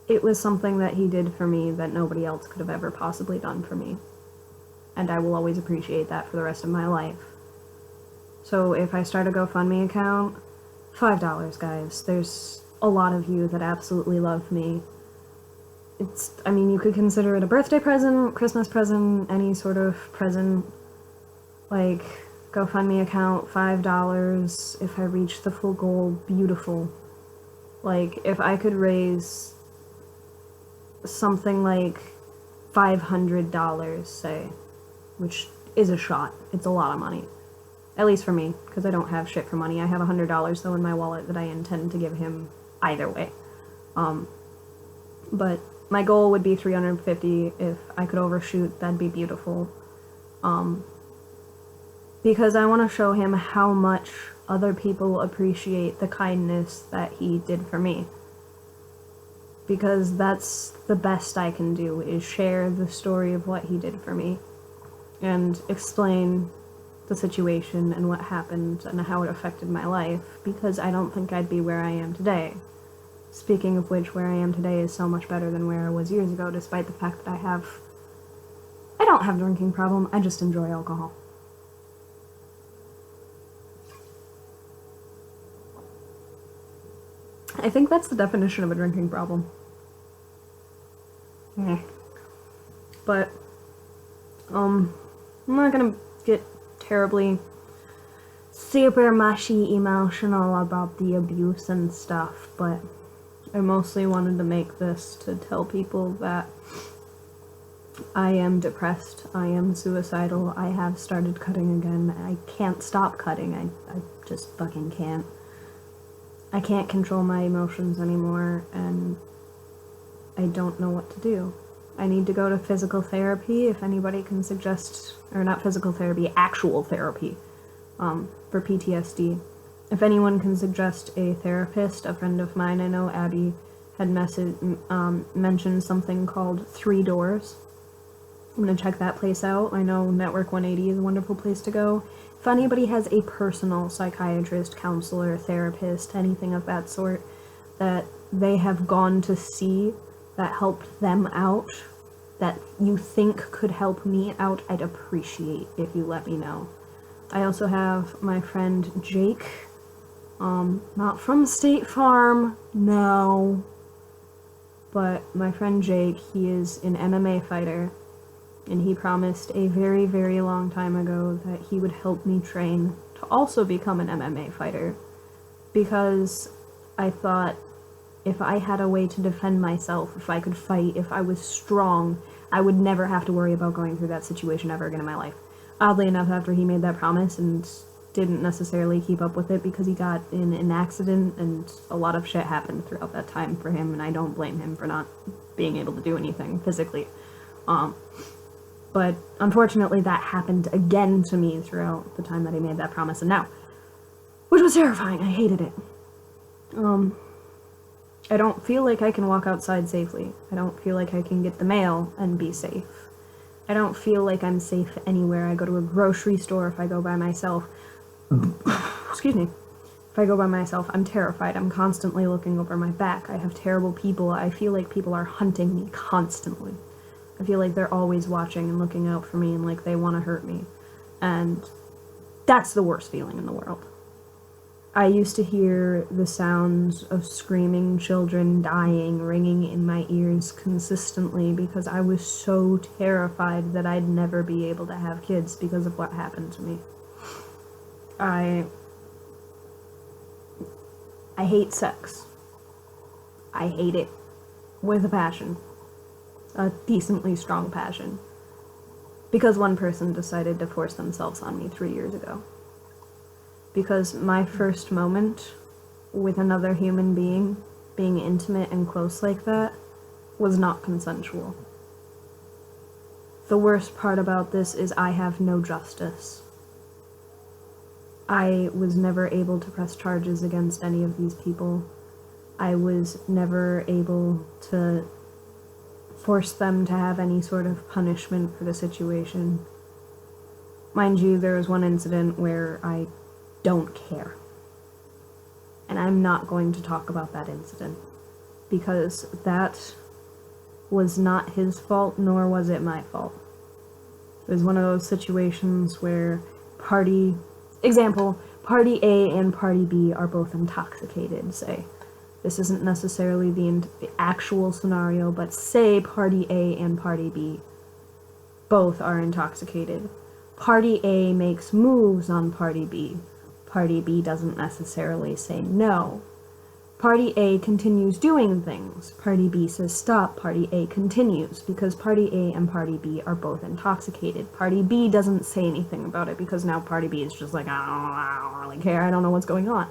it was something that he did for me that nobody else could have ever possibly done for me. And I will always appreciate that for the rest of my life. So if I start a GoFundMe account, $5, guys. There's a lot of you that absolutely love me. I mean, you could consider it a birthday present, Christmas present, any sort of present. Like, GoFundMe account, $5. If I reach the full goal, beautiful. Like, if I could raise something like $500, say, which is a shot. It's a lot of money. At least for me, because I don't have shit for money. I have $100 though in my wallet that I intend to give him either way. But my goal would be 350. If I could overshoot, that'd be beautiful. Because I want to show him how much other people appreciate the kindness that he did for me. Because that's the best I can do, is share the story of what he did for me and explain the situation and what happened and how it affected my life, because I don't think I'd be where I am today. Speaking of which, where I am today is so much better than where I was years ago, despite the fact that I don't have a drinking problem, I just enjoy alcohol. I think that's the definition of a drinking problem. But, I'm not gonna get terribly super mushy emotional about the abuse and stuff, but I mostly wanted to make this to tell people that I am depressed, I am suicidal, I have started cutting again, I can't stop cutting, I just fucking can't. I can't control my emotions anymore, and I don't know what to do. I need to go to physical therapy, if anybody can suggest, or not physical therapy, actual therapy, for PTSD. If anyone can suggest a therapist, a friend of mine, I know Abby had mentioned something called 3 Doors. I'm gonna check that place out. I know Network 180 is a wonderful place to go. If anybody has a personal psychiatrist, counselor, therapist, anything of that sort that they have gone to see that helped them out, that you think could help me out, I'd appreciate if you let me know. I also have my friend Jake, not from State Farm, no, but my friend Jake, he is an MMA fighter, and he promised a very, very long time ago that he would help me train to also become an MMA fighter, because I thought if I had a way to defend myself, if I could fight, if I was strong, I would never have to worry about going through that situation ever again in my life. Oddly enough, after he made that promise and didn't necessarily keep up with it because he got in an accident and a lot of shit happened throughout that time for him, and I don't blame him for not being able to do anything physically. But unfortunately that happened again to me throughout the time that he made that promise, and now, which was terrifying. I hated it. I don't feel like I can walk outside safely. I don't feel like I can get the mail and be safe. I don't feel like I'm safe anywhere. I go to a grocery store if I go by myself. Excuse me. If I go by myself, I'm terrified. I'm constantly looking over my back. I have terrible people. I feel like people are hunting me constantly. I feel like they're always watching and looking out for me and like they want to hurt me. And that's the worst feeling in the world. I used to hear the sounds of screaming children dying ringing in my ears consistently because I was so terrified that I'd never be able to have kids because of what happened to me. I hate sex. I hate it with a passion. A decently strong passion. Because one person decided to force themselves on me 3 years ago. Because my first moment with another human being, being intimate and close like that, was not consensual. The worst part about this is I have no justice. I was never able to press charges against any of these people. I was never able to force them to have any sort of punishment for the situation. Mind you, there was one incident where I don't care. And I'm not going to talk about that incident, because that was not his fault, nor was it my fault. It was one of those situations where party A and party B are both intoxicated, say. This isn't necessarily the actual scenario, but say party A and party B both are intoxicated. Party A makes moves on party B. Party B doesn't necessarily say no. Party A continues doing things. Party B says stop. Party A continues, because Party A and Party B are both intoxicated. Party B doesn't say anything about it, because now Party B is just like, I don't really care, I don't know what's going on.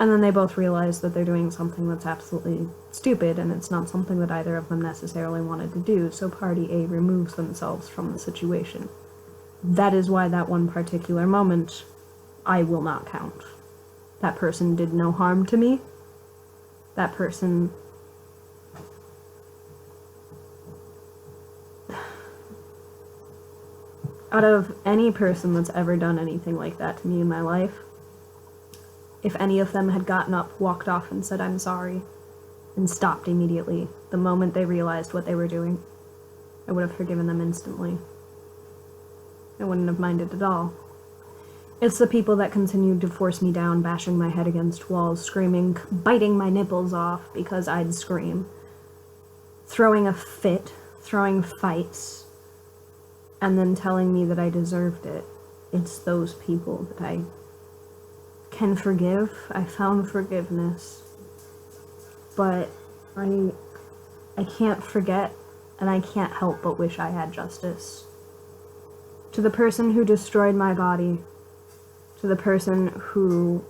And then they both realize that they're doing something that's absolutely stupid, and it's not something that either of them necessarily wanted to do, so party A removes themselves from the situation. That is why that one particular moment I will not count. That person did no harm to me. That person out of any person that's ever done anything like that to me in my life, if any of them had gotten up, walked off, and said, "I'm sorry," and stopped immediately, the moment they realized what they were doing, I would have forgiven them instantly. I wouldn't have minded at all. It's the people that continued to force me down, bashing my head against walls, screaming, biting my nipples off because I'd scream, throwing a fit, throwing fights, and then telling me that I deserved it. It's those people that I can forgive. I found forgiveness, but I can't forget, and I can't help but wish I had justice. To the person who destroyed my body, to the person who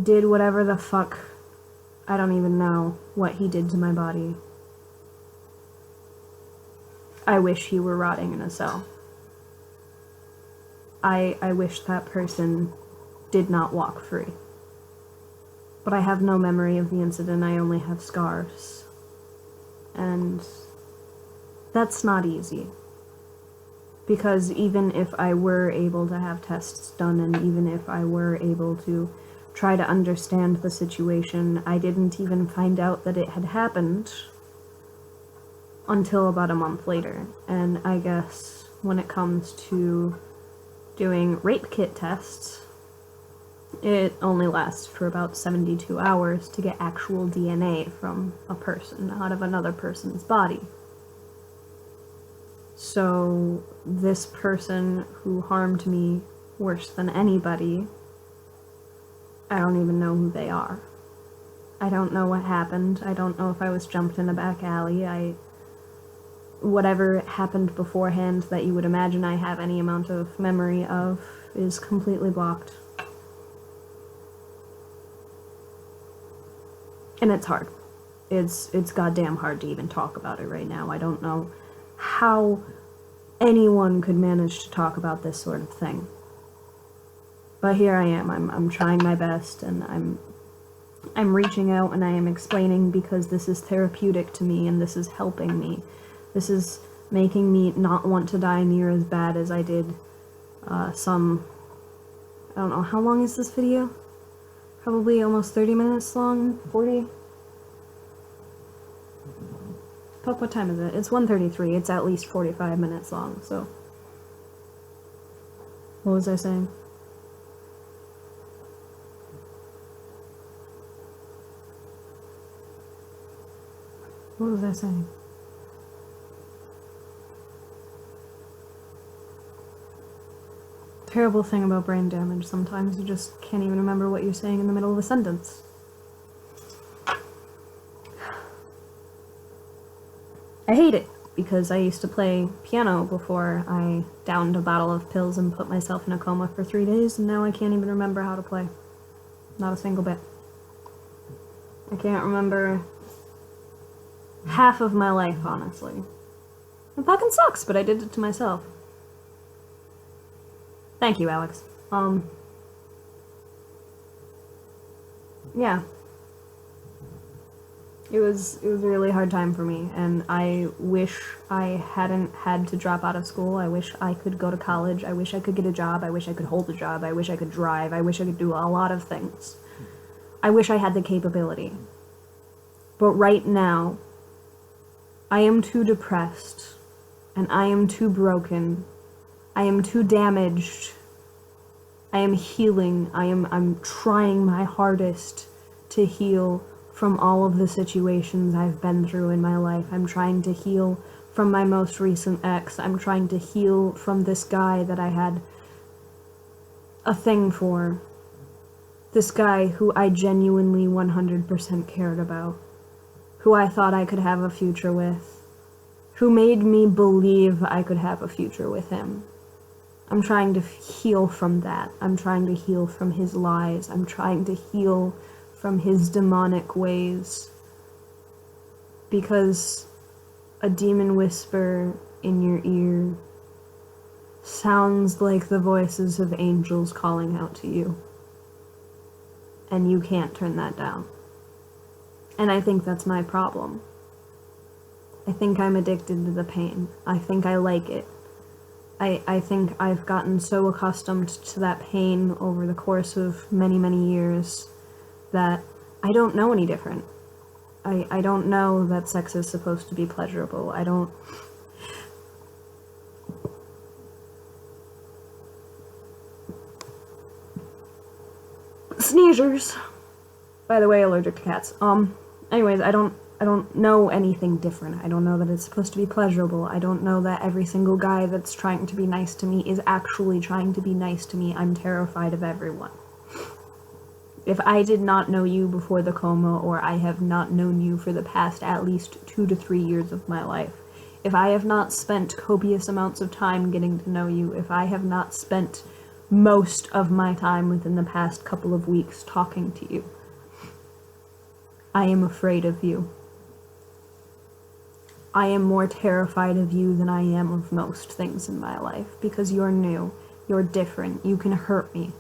did whatever the fuck, I don't even know what he did to my body. I wish he were rotting in a cell. I wish that person did not walk free. But I have no memory of the incident, I only have scars. And that's not easy. Because even if I were able to have tests done, and even if I were able to try to understand the situation, I didn't even find out that it had happened until about a month later. And I guess when it comes to doing rape kit tests, it only lasts for about 72 hours to get actual DNA from a person out of another person's body. So this person who harmed me worse than anybody, I don't even know who they are. I don't know what happened. I don't know if I was jumped in a back alley. Whatever happened beforehand that you would imagine I have any amount of memory of is completely blocked. And it's hard. It's goddamn hard to even talk about it right now. I don't know how anyone could manage to talk about this sort of thing. But here I am. I'm trying my best, and I'm reaching out, and I am explaining because this is therapeutic to me, and this is helping me. This is making me not want to die near as bad as I did I don't know, how long is this video? Probably almost 30 minutes long, 40? Fuck, what time is it? It's 1:33, it's at least 45 minutes long, so. What was I saying? What was I saying? Terrible thing about brain damage, sometimes you just can't even remember what you're saying in the middle of a sentence. I hate it, because I used to play piano before I downed a bottle of pills and put myself in a coma for 3 days, and now I can't even remember how to play. Not a single bit. I can't remember half of my life, honestly. It fucking sucks, but I did it to myself. Thank you, Alex. Yeah. It was a really hard time for me, and I wish I hadn't had to drop out of school. I wish I could go to college. I wish I could get a job. I wish I could hold a job. I wish I could drive. I wish I could do a lot of things. I wish I had the capability. But right now, I am too depressed, and I am too broken. I am too damaged. I am healing. I'm trying my hardest to heal from all of the situations I've been through in my life. I'm trying to heal from my most recent ex. I'm trying to heal from this guy that I had a thing for. This guy who I genuinely 100% cared about. Who I thought I could have a future with. Who made me believe I could have a future with him. I'm trying to heal from that. I'm trying to heal from his lies. I'm trying to heal from his demonic ways. Because a demon whisper in your ear sounds like the voices of angels calling out to you. And you can't turn that down. And I think that's my problem. I think I'm addicted to the pain. I think I like it. I think I've gotten so accustomed to that pain over the course of many, many years that I don't know any different. I don't know that sex is supposed to be pleasurable. I don't... Sneezers. By the way, allergic to cats. Anyways, I don't know anything different. I don't know that it's supposed to be pleasurable. I don't know that every single guy that's trying to be nice to me is actually trying to be nice to me. I'm terrified of everyone. If I did not know you before the coma, or I have not known you for the past at least 2 to 3 years of my life, if I have not spent copious amounts of time getting to know you, if I have not spent most of my time within the past couple of weeks talking to you, I am afraid of you. I am more terrified of you than I am of most things in my life, because you're new, you're different, you can hurt me.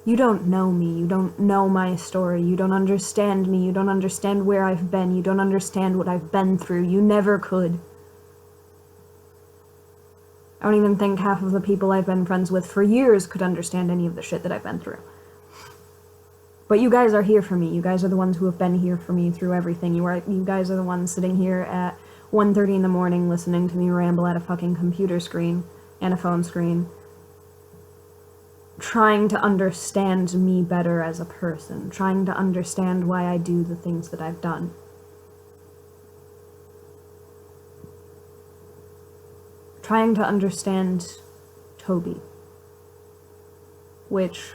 You don't know me, you don't know my story, you don't understand me, you don't understand where I've been, you don't understand what I've been through, you never could. I don't even think half of the people I've been friends with for years could understand any of the shit that I've been through. But you guys are here for me. You guys are the ones who have been here for me through everything. You guys are the ones sitting here at 1:30 in the morning listening to me ramble at a fucking computer screen and a phone screen, trying to understand me better as a person, trying to understand why I do the things that I've done. Trying to understand Toby. Which...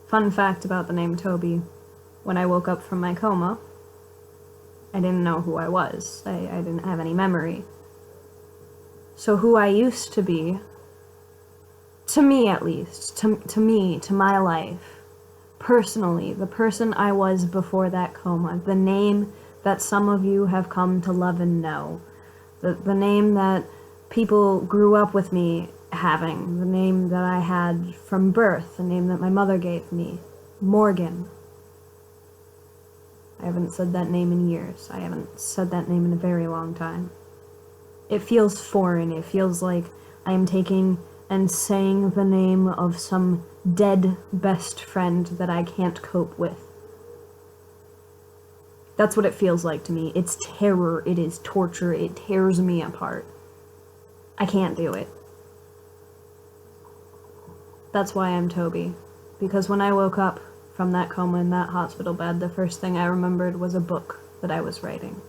Fun fact about the name Toby, when I woke up from my coma, I didn't know who I was. I didn't have any memory. So who I used to be, to me at least, to me, to my life, personally, the person I was before that coma, the name that some of you have come to love and know, the name that people grew up with me having, the name that I had from birth, the name that my mother gave me, Morgan. I haven't said that name in years. I haven't said that name in a very long time. It feels foreign. It feels like I am taking and saying the name of some dead best friend that I can't cope with. That's what it feels like to me. It's terror. It is torture. It tears me apart. I can't do it. That's why I'm Toby. Because when I woke up from that coma in that hospital bed, the first thing I remembered was a book that I was writing.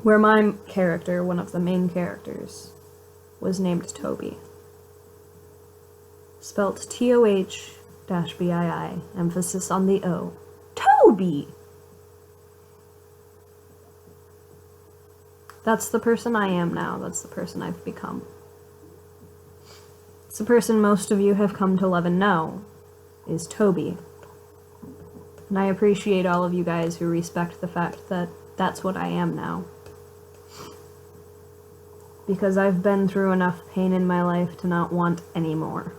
Where my character, one of the main characters, was named Toby. Spelt T-O-H-B-I-I, emphasis on the O. Toby! That's the person I am now. That's the person I've become. It's the person most of you have come to love and know, is Toby. And I appreciate all of you guys who respect the fact that that's what I am now. Because I've been through enough pain in my life to not want any more.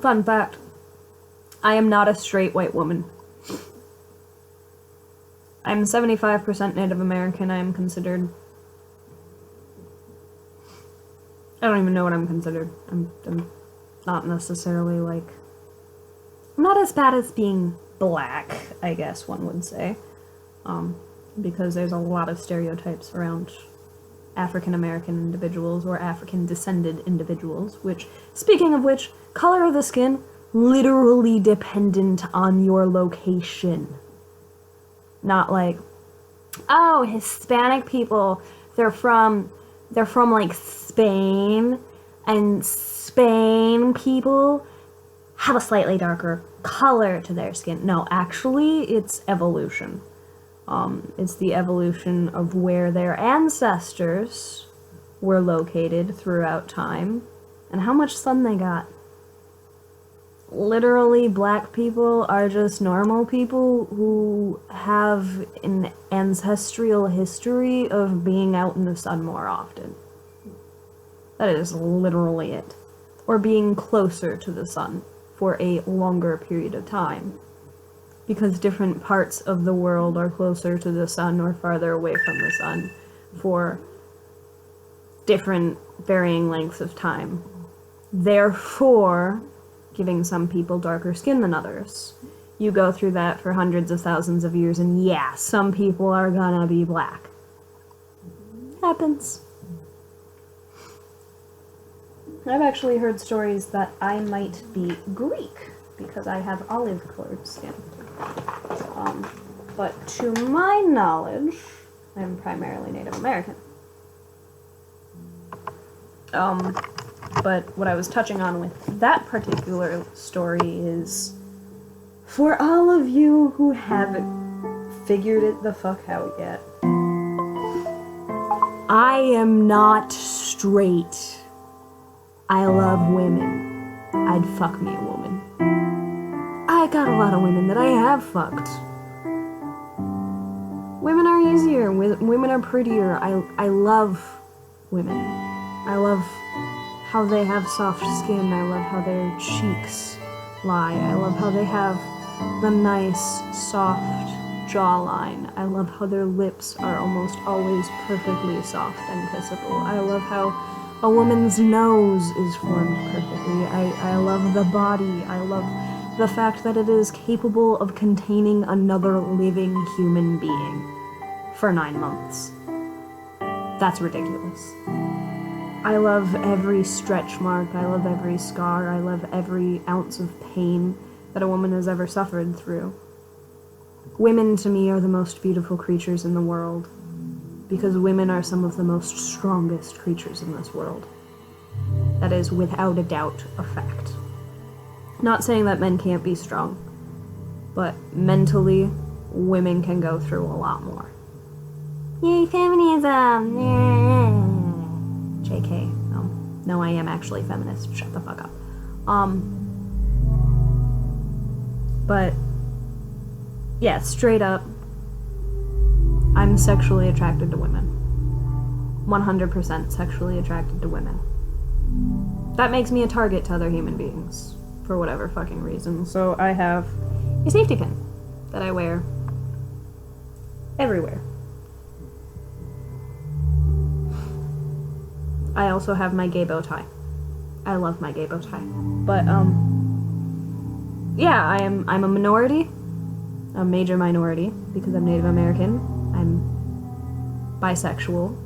Fun fact, I am not a straight white woman. I'm 75% Native American. I am considered... I don't even know what I'm considered. I'm not necessarily, like... I'm not as bad as being black, I guess one would say. Because there's a lot of stereotypes around African American individuals or African descended individuals, which, speaking of which, color of the skin, literally dependent on your location. Not like, oh, Hispanic people, they're from like Spain, and Spain people have a slightly darker color to their skin. No, actually, it's evolution. It's the evolution of where their ancestors were located throughout time and how much sun they got. Literally, black people are just normal people who have an ancestral history of being out in the sun more often. That is literally it. Or being closer to the sun for a longer period of time. Because different parts of the world are closer to the sun or farther away from the sun for different varying lengths of time. Therefore, giving some people darker skin than others. You go through that for hundreds of thousands of years, and yeah, some people are gonna be black. Happens. I've actually heard stories that I might be Greek, because I have olive-colored skin. But to my knowledge, I'm primarily Native American. But what I was touching on with that particular story is, for all of you who haven't figured it the fuck out yet, I am not straight. I love women. I'd fuck me a woman. I got a lot of women that I have fucked. Women are easier. Women are prettier. I love women. I love how they have soft skin. I love how their cheeks lie. I love how they have the nice, soft jawline. I love how their lips are almost always perfectly soft and kissable. I love how a woman's nose is formed perfectly. I love the body. I love the fact that it is capable of containing another living human being for 9 months. That's ridiculous. I love every stretch mark. I love every scar. I love every ounce of pain that a woman has ever suffered through. Women, to me, are the most beautiful creatures in the world, because women are some of the most strongest creatures in this world. That is, without a doubt, a fact. Not saying that men can't be strong, but mentally, women can go through a lot more. Yay, feminism! Yeah. JK. No, I am actually feminist. Shut the fuck up. But, yeah, straight up, I'm sexually attracted to women. 100% sexually attracted to women. That makes me a target to other human beings, for whatever fucking reason. So I have a safety pin that I wear everywhere. I also have my gay bow tie. I love my gay bow tie. But, yeah, I'm a minority. A major minority, because I'm Native American. I'm bisexual.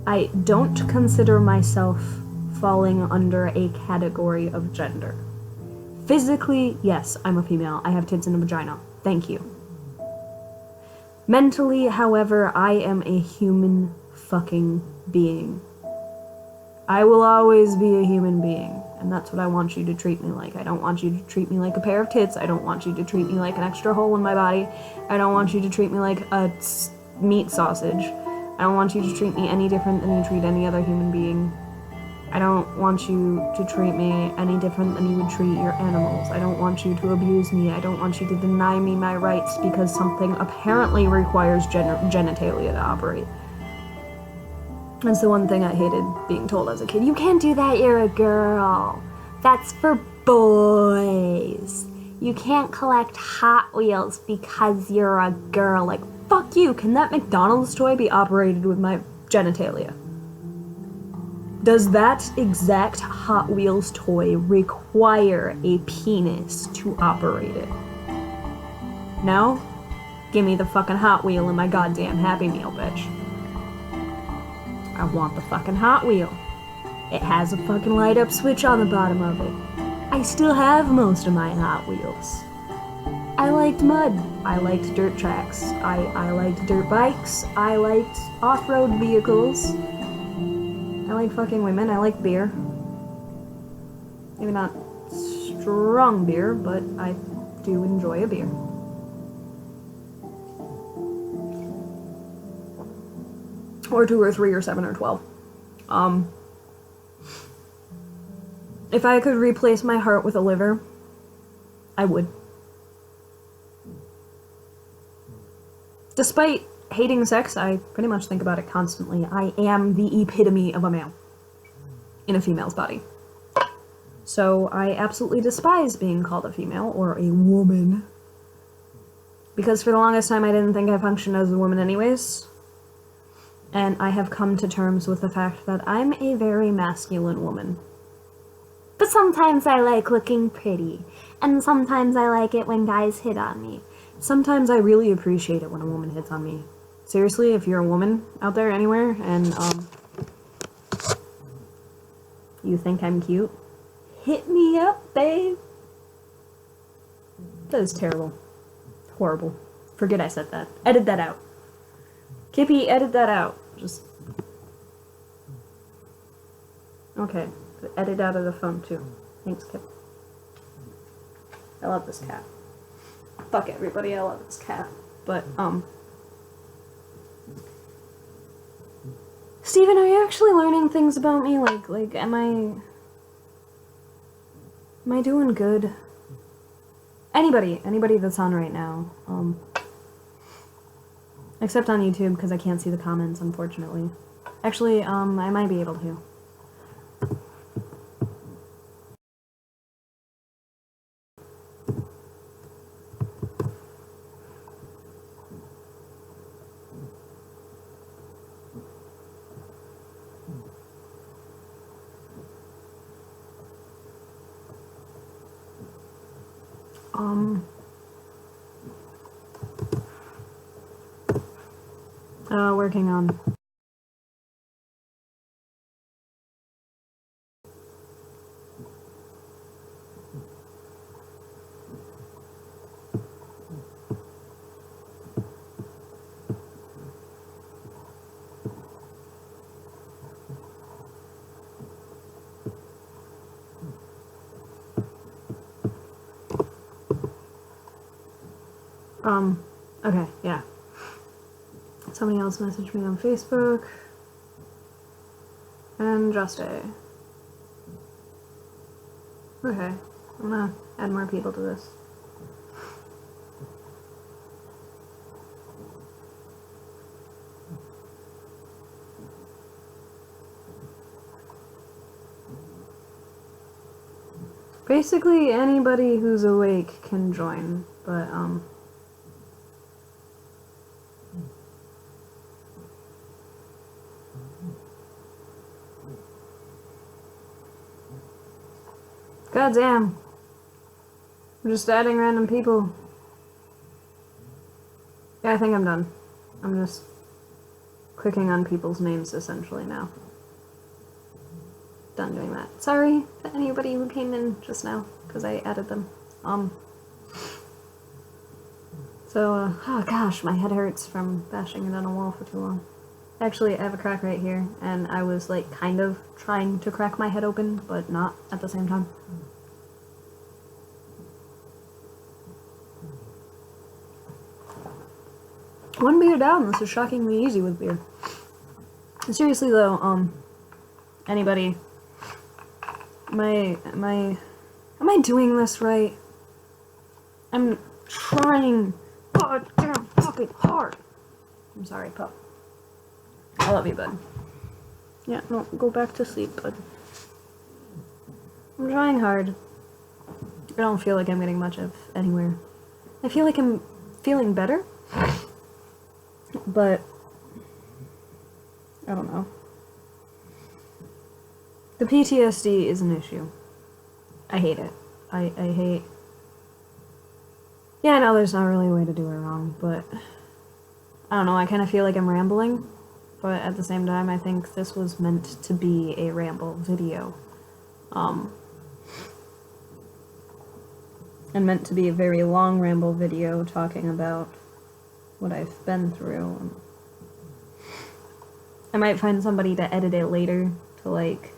I don't consider myself falling under a category of gender. Physically, yes, I'm a female. I have tits and a vagina. Thank you. Mentally, however, I am a human fucking being. I will always be a human being, and that's what I want you to treat me like. I don't want you to treat me like a pair of tits. I don't want you to treat me like an extra hole in my body. I don't want you to treat me like a meat sausage. I don't want you to treat me any different than you treat any other human being. I don't want you to treat me any different than you would treat your animals. I don't want you to abuse me. I don't want you to deny me my rights because something apparently requires genitalia to operate. That's the one thing I hated being told as a kid. You can't do that, you're a girl. That's for boys. You can't collect Hot Wheels because you're a girl. Like, fuck you. Can that McDonald's toy be operated with my genitalia? Does that exact Hot Wheels toy require a penis to operate it? No? Give me the fucking Hot Wheel in my goddamn Happy Meal, bitch. I want the fucking Hot Wheel. It has a fucking light up switch on the bottom of it. I still have most of my Hot Wheels. I liked mud. I liked dirt tracks. I liked dirt bikes. I liked off-road vehicles. I like fucking women. I like beer. Maybe not strong beer, but I do enjoy a beer. Or 2 or 3 or 7 or 12. If I could replace my heart with a liver, I would. Despite hating sex, I pretty much think about it constantly. I am the epitome of a male in a female's body. So I absolutely despise being called a female or a woman. Because for the longest time I didn't think I functioned as a woman anyways. And I have come to terms with the fact that I'm a very masculine woman. But sometimes I like looking pretty. And sometimes I like it when guys hit on me. Sometimes I really appreciate it when a woman hits on me. Seriously, if you're a woman out there anywhere and you think I'm cute, hit me up, babe. That is terrible. Horrible. Forget I said that. Edit that out. Kippy, edit that out. Just... Okay. Edit out of the phone, too. Thanks, Kip. I love this cat. Fuck everybody, I love this cat. But, Steven, are you actually learning things about me? Like, am I doing good? Anybody that's on right now, except on YouTube, because I can't see the comments, unfortunately. Actually, I might be able to. Working on. Okay, yeah. Somebody else messaged me on Facebook. And Just A. Okay, I'm gonna add more people to this. Basically, anybody who's awake can join, but, God damn. I'm just adding random people. Yeah, I think I'm done. I'm just clicking on people's names essentially now. Done doing that. Sorry to anybody who came in just now, because I added them. Oh gosh, my head hurts from bashing it on a wall for too long. Actually, I have a crack right here, and I was, like, kind of trying to crack my head open, but not at the same time. One beer down, this is shockingly easy with beer. Seriously though, anybody, am I doing this right? I'm trying goddamn fucking hard. I'm sorry, pup. I love you, bud. Yeah, no, go back to sleep, bud. I'm trying hard. I don't feel like I'm getting much of anywhere. I feel like I'm feeling better, but I don't know. The PTSD is an issue. I hate it. I hate... Yeah, I know there's not really a way to do it wrong, but... I don't know, I kind of feel like I'm rambling, but at the same time, I think this was meant to be a ramble video. And meant to be a very long ramble video talking about what I've been through. I might find somebody to edit it later to, like,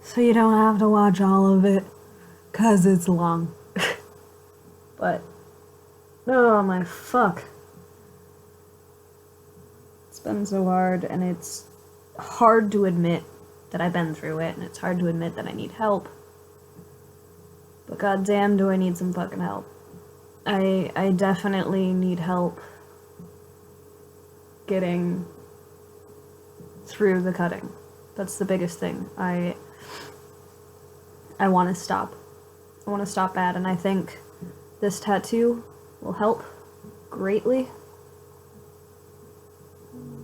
so you don't have to watch all of it, 'cause it's long. But, oh my fuck. It's been so hard, and it's hard to admit that I've been through it, and it's hard to admit that I need help. But goddamn do I need some fucking help. I definitely need help getting through the cutting. That's the biggest thing. I want to stop. I want to stop bad, and I think this tattoo will help greatly.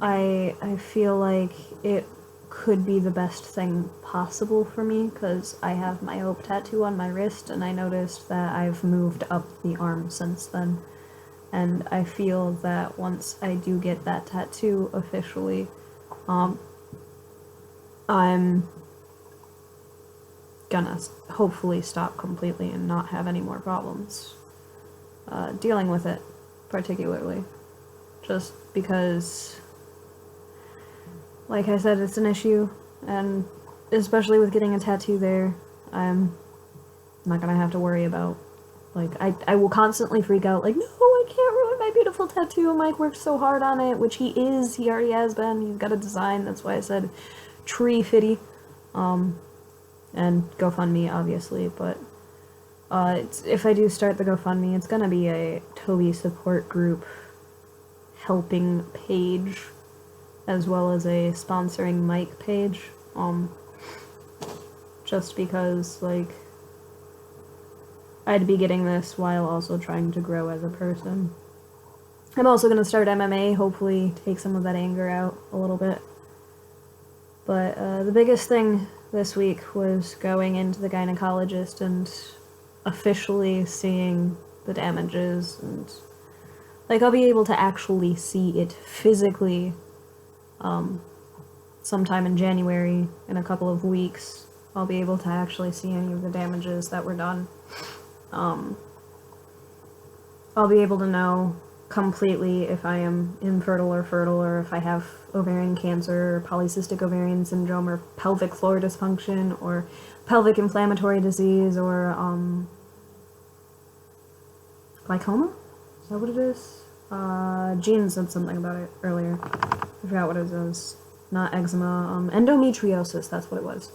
I feel like it could be the best thing possible for me, because I have my Hope tattoo on my wrist, and I noticed that I've moved up the arm since then. And I feel that once I do get that tattoo officially, I'm gonna hopefully stop completely and not have any more problems dealing with it, particularly. Just because, like I said, it's an issue, and especially with getting a tattoo there, I'm not gonna have to worry about, like, I will constantly freak out, like, no, I can't ruin my beautiful tattoo, Mike worked so hard on it, which he already has been, he's got a design, that's why I said tree fitty, and GoFundMe, obviously, but, if I do start the GoFundMe, it's gonna be a Toby support group helping page, as well as a sponsoring Mike page, just because, like, I'd be getting this while also trying to grow as a person. I'm also gonna start MMA, hopefully take some of that anger out a little bit. But, the biggest thing this week was going into the gynecologist and officially seeing the damages, and, like, I'll be able to actually see it physically, sometime in January, in a couple of weeks. I'll be able to actually see any of the damages that were done. I'll be able to know completely if I am infertile or fertile, or if I have ovarian cancer, or polycystic ovarian syndrome, or pelvic floor dysfunction, or pelvic inflammatory disease, or, glaucoma? Is that what it is? Jean said something about it earlier. I forgot what it was. Not eczema, endometriosis, that's what it was.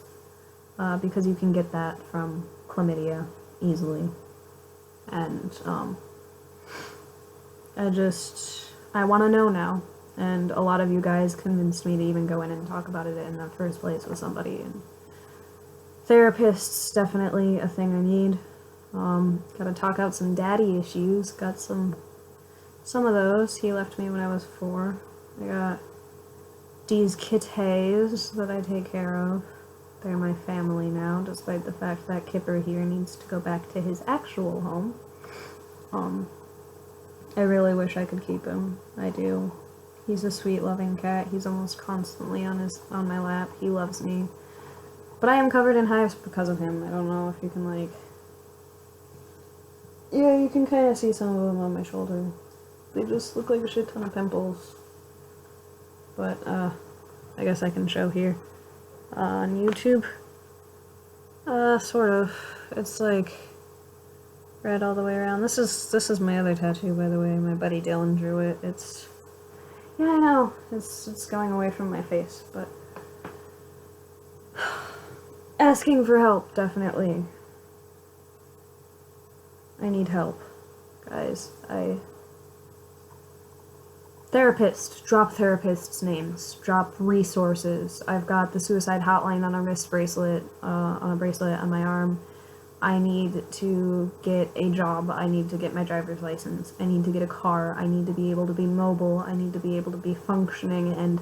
Because you can get that from chlamydia easily. And, I want to know now. And a lot of you guys convinced me to even go in and talk about it in the first place with somebody. And therapists, definitely a thing I need. Gotta talk out some daddy issues. Got some of those. He left me when I was 4. I got these kitties that I take care of. They're my family now, despite the fact that Kipper here needs to go back to his actual home. I really wish I could keep him. I do. He's a sweet, loving cat. He's almost constantly on my lap. He loves me. But I am covered in hives because of him. I don't know if you can, like... Yeah, you can kind of see some of them on my shoulder. They just look like a shit ton of pimples. But, I guess I can show here. On YouTube. Sort of. It's like red all the way around. This is my other tattoo, by the way. My buddy Dylan drew it. It's, yeah, I know. It's going away from my face, but asking for help, definitely. I need help, guys. Therapist, drop therapists' names, drop resources. I've got the suicide hotline on a wrist bracelet, on a bracelet on my arm. I need to get a job. I need to get my driver's license. I need to get a car. I need to be able to be mobile. I need to be able to be functioning, and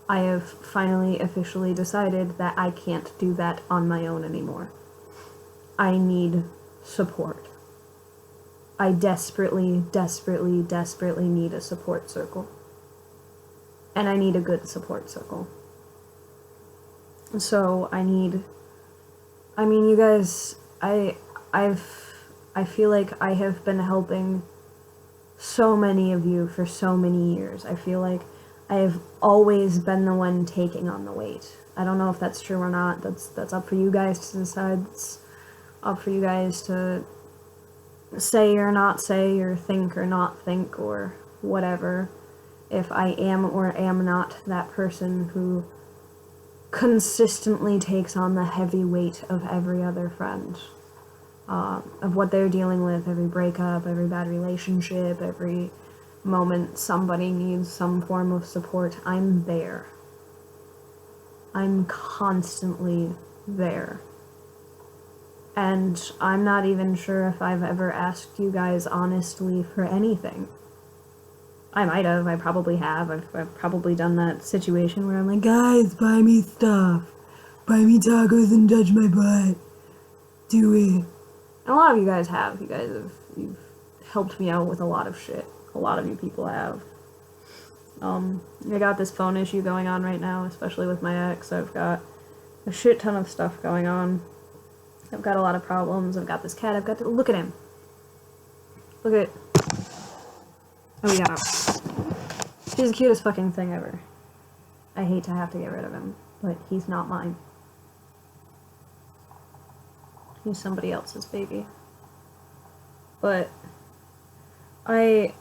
I have finally officially decided that I can't do that on my own anymore. I need support. I desperately, desperately, desperately need a support circle. And I need a good support circle. So I mean, you guys, I feel like I have been helping so many of you for so many years. I feel like I have always been the one taking on the weight. I don't know if that's true or not. That's up for you guys to decide. It's up for you guys to say or not say, or think or not think, or whatever. If I am or am not that person who consistently takes on the heavy weight of every other friend, of what they're dealing with, every breakup, every bad relationship, every moment somebody needs some form of support, I'm there. I'm constantly there. And I'm not even sure if I've ever asked you guys honestly for anything. I might have, I probably have. I've probably done that situation where I'm like, guys, buy me stuff. Buy me tacos and touch my butt. Do it. And a lot of you guys have. You've helped me out with a lot of shit. A lot of you people have. I got this phone issue going on right now, especially with my ex. I've got a shit ton of stuff going on. I've got a lot of problems. I've got this cat. I've got to look at him. Look at. Oh, we got him. He's the cutest fucking thing ever. I hate to have to get rid of him, but he's not mine. He's somebody else's baby. But I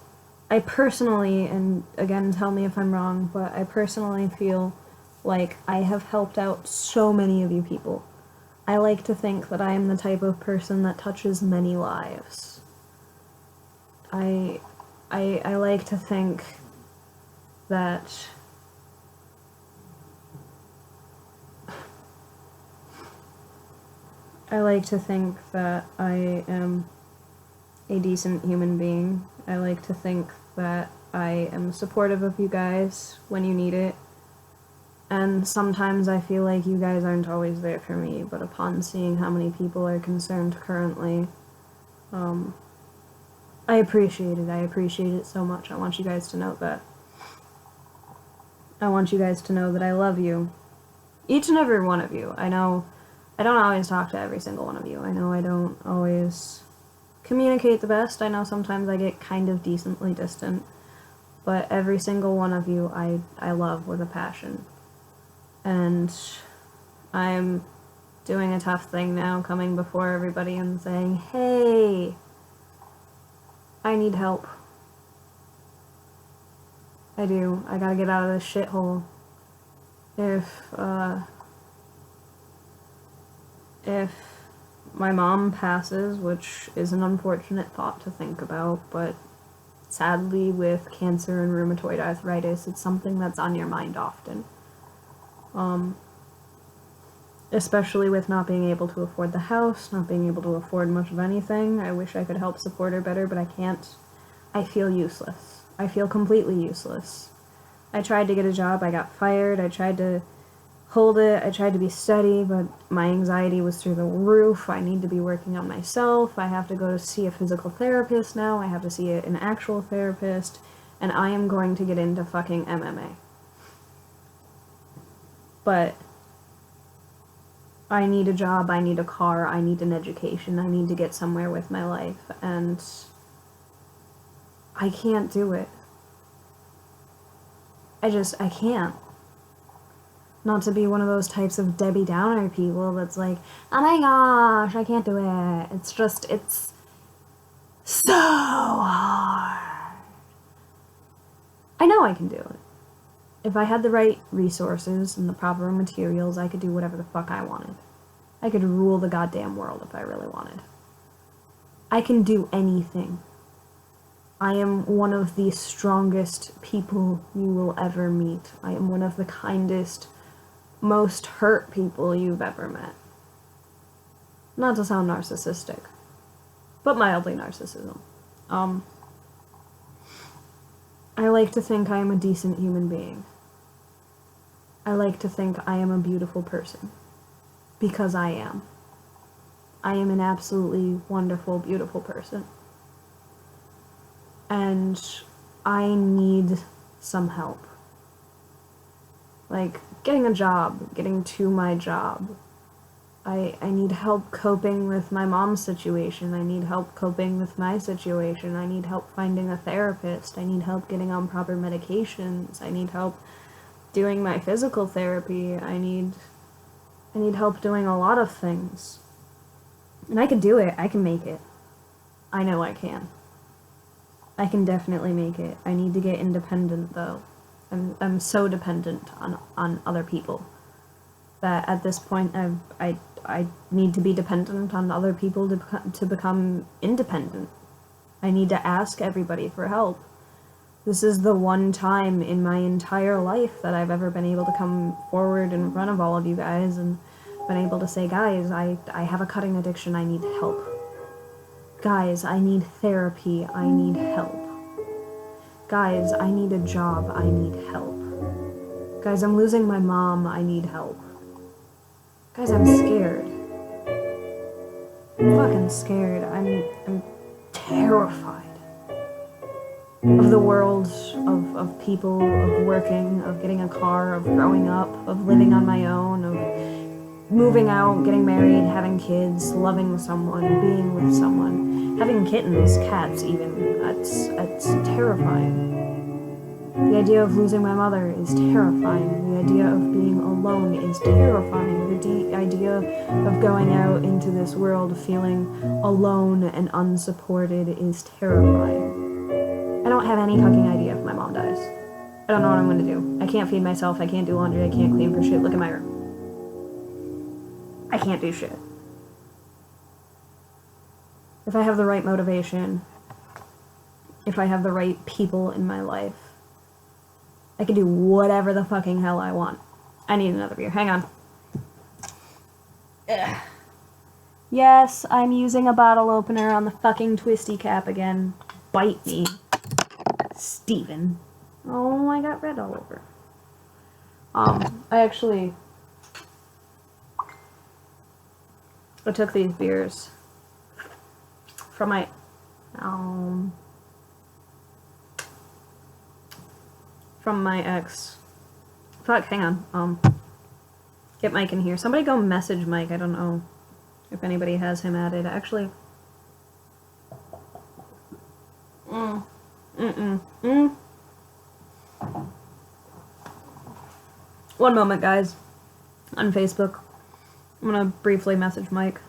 personally, and again, tell me if I'm wrong, but I personally feel like I have helped out so many of you people. I like to think that I am the type of person that touches many lives. I like to think that I am a decent human being. I like to think that I am supportive of you guys when you need it. And sometimes I feel like you guys aren't always there for me, but upon seeing how many people are concerned currently, I appreciate it. I appreciate it so much. I want you guys to know that. I want you guys to know that I love you. Each and every one of you. I know I don't always talk to every single one of you. I know I don't always communicate the best. I know sometimes I get kind of decently distant. But every single one of you I love with a passion. And I'm doing a tough thing now, coming before everybody and saying, hey, I need help. I do. I gotta get out of this shithole. If my mom passes, which is an unfortunate thought to think about, but sadly with cancer and rheumatoid arthritis, it's something that's on your mind often. Especially with not being able to afford the house, not being able to afford much of anything. I wish I could help support her better, but I can't. I feel useless. I feel completely useless. I tried to get a job, I got fired, I tried to hold it, I tried to be steady, but my anxiety was through the roof. I need to be working on myself. I have to go to see a physical therapist now. I have to see an actual therapist, and I am going to get into fucking MMA. But I need a job, I need a car, I need an education, I need to get somewhere with my life, and I can't do it. I can't. Not to be one of those types of Debbie Downer people that's like, oh my gosh, I can't do it. It's so hard. I know I can do it. If I had the right resources and the proper materials, I could do whatever the fuck I wanted. I could rule the goddamn world if I really wanted. I can do anything. I am one of the strongest people you will ever meet. I am one of the kindest, most hurt people you've ever met. Not to sound narcissistic, but mildly narcissism. I like to think I am a decent human being. I like to think I am a beautiful person. Because I am. I am an absolutely wonderful, beautiful person. And I need some help. Like, getting a job, getting to my job. I need help coping with my mom's situation. I need help coping with my situation. I need help finding a therapist. I need help getting on proper medications. I need help doing my physical therapy. I need help doing a lot of things. And I can do it. I can make it. I know I can. I can definitely make it. I need to get independent, though. I'm so dependent on other people that at this point I need to be dependent on other people to become independent. I need to ask everybody for help. This is the one time in my entire life that I've ever been able to come forward in front of all of you guys and been able to say, guys, I have a cutting addiction, I need help. Guys, I need therapy, I need help. Guys, I need a job, I need help. Guys, I'm losing my mom, I need help. Guys, I'm scared. I'm fucking scared. I'm terrified of the world, of people, of working, of getting a car, of growing up, of living on my own, of moving out, getting married, having kids, loving someone, being with someone, having kittens, cats even. That's terrifying. The idea of losing my mother is terrifying. The idea of being alone is terrifying. The idea of going out into this world feeling alone and unsupported is terrifying. I don't have any fucking idea if my mom dies. I don't know what I'm gonna do. I can't feed myself, I can't do laundry, I can't clean for shit. Look at my room. I can't do shit. If I have the right motivation, if I have the right people in my life, I can do whatever the fucking hell I want. I need another beer. Hang on. Ugh. Yes, I'm using a bottle opener on the fucking twisty cap again. Bite me, Steven. Oh, I got red all over. I took these beers from my, from my ex. Fuck, hang on. Get Mike in here. Somebody go message Mike. I don't know if anybody has him added. Actually. One moment, guys. On Facebook. I'm gonna briefly message Mike.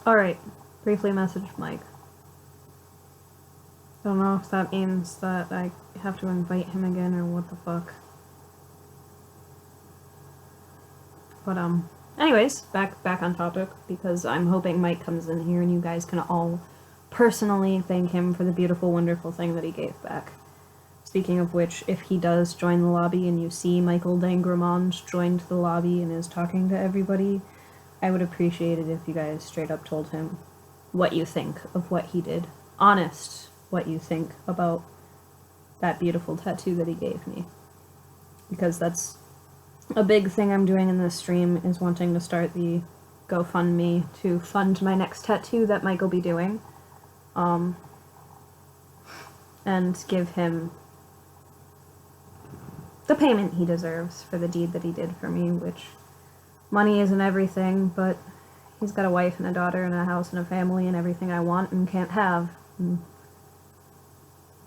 Alright, briefly message Mike. I don't know if that means that I have to invite him again or what the fuck. But, anyways, back on topic, because I'm hoping Mike comes in here and you guys can all personally thank him for the beautiful, wonderful thing that he gave back. Speaking of which, if he does join the lobby and you see Michael Dangremont joined the lobby and is talking to everybody, I would appreciate it if you guys straight up told him what you think of what he did. Honest, what you think about that beautiful tattoo that he gave me. Because that's a big thing I'm doing in this stream, is wanting to start the GoFundMe to fund my next tattoo that Mike will be doing. And give him the payment he deserves for the deed that he did for me, which money isn't everything, but he's got a wife and a daughter and a house and a family and everything I want and can't have. And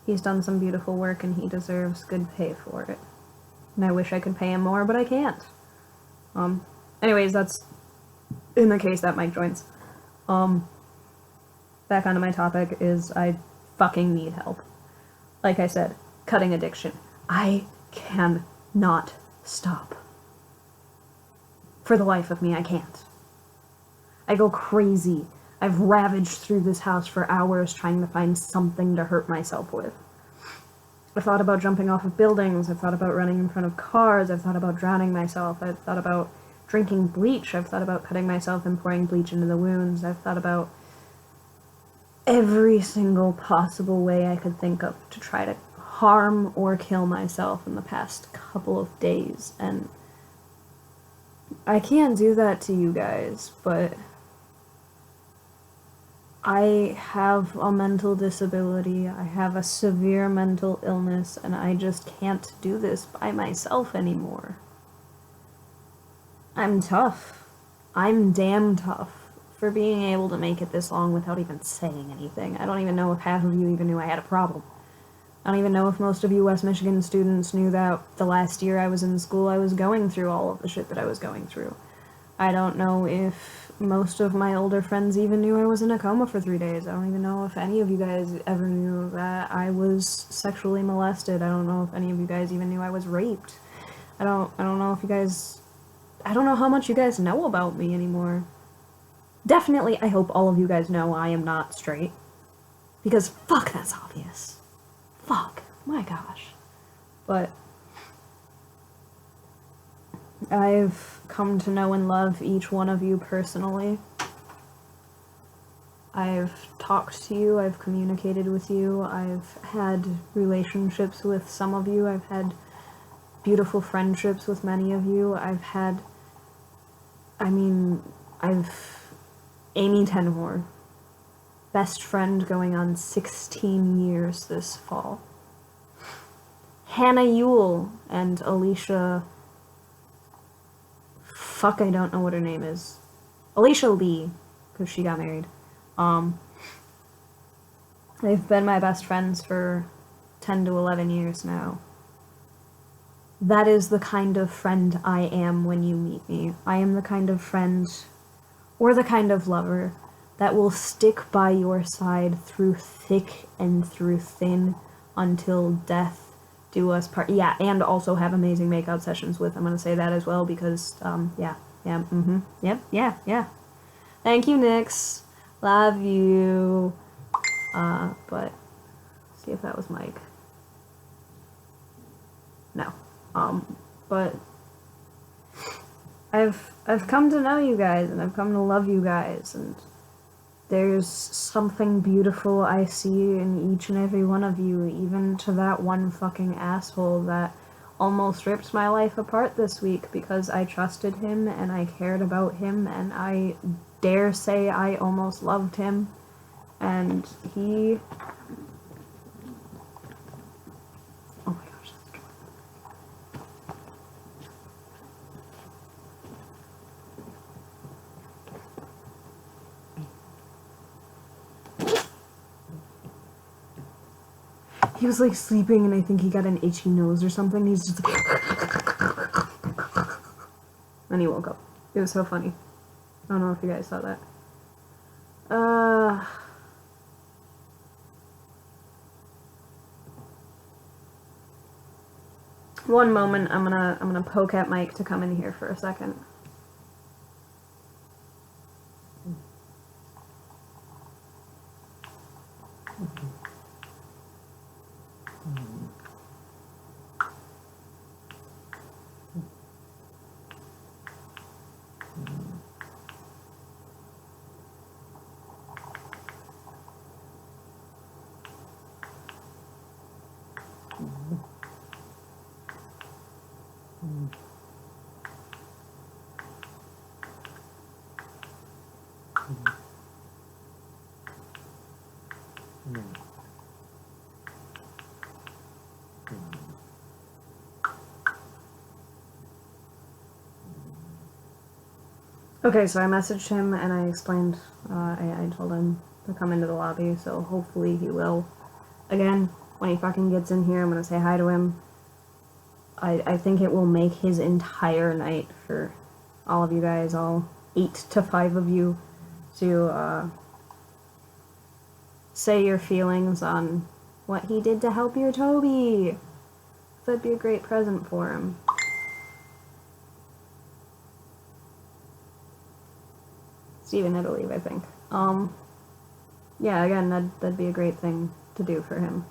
he's done some beautiful work and he deserves good pay for it. And I wish I could pay him more, but I can't. Anyways, that's in the case that Mike joins. Back onto my topic is I fucking need help. Like I said, cutting addiction. I cannot stop. For the life of me, I can't. I go crazy. I've ravaged through this house for hours trying to find something to hurt myself with. I've thought about jumping off of buildings, I've thought about running in front of cars, I've thought about drowning myself, I've thought about drinking bleach, I've thought about cutting myself and pouring bleach into the wounds, I've thought about every single possible way I could think of to try to harm or kill myself in the past couple of days, and I can't do that to you guys, but I have a mental disability, I have a severe mental illness, and I just can't do this by myself anymore. I'm tough. I'm damn tough for being able to make it this long without even saying anything. I don't even know if half of you even knew I had a problem. I don't even know if most of you West Michigan students knew that the last year I was in school I was going through all of the shit that I was going through. I don't know if most of my older friends even knew I was in a coma for 3 days. I don't even know if any of you guys ever knew that I was sexually molested. I don't know if any of you guys even knew I was raped. I don't know if you guys... I don't know how much you guys know about me anymore. Definitely, I hope all of you guys know I am not straight. Because fuck, that's obvious. Fuck. My gosh. But I've come to know and love each one of you personally. I've talked to you, I've communicated with you, I've had relationships with some of you, I've had beautiful friendships with many of you, I've Amy Tenhor, best friend going on 16 years this fall. Hannah Yule and Alicia... Fuck, I don't know what her name is. Alicia Lee, because she got married. They've been my best friends for 10 to 11 years now. That is the kind of friend I am when you meet me. I am the kind of friend, or the kind of lover, that will stick by your side through thick and through thin until death do us part. Yeah, and also have amazing makeout sessions with. I'm gonna say that as well because, yeah, yep, yeah. Thank you, Nyx. Love you. But, see if that was Mike. No. But I've come to know you guys, and I've come to love you guys, and there's something beautiful I see in each and every one of you, even to that one fucking asshole that almost ripped my life apart this week because I trusted him and I cared about him and I dare say I almost loved him, and he... Oh my gosh, that's true. He was like sleeping and I think he got an itchy nose or something. He's just like... Then he woke up. It was so funny. I don't know if you guys saw that. One moment, I'm gonna poke at Mike to come in here for a second. Okay, so I messaged him and I explained, I told him to come into the lobby, so hopefully he will. Again, when he fucking gets in here, I'm gonna say hi to him. I think it will make his entire night for all of you guys, all 8 to 5 of you, to, say your feelings on what he did to help your Toby. That'd be a great present for him. Steven had to leave, I think. Yeah, again, that'd be a great thing to do for him.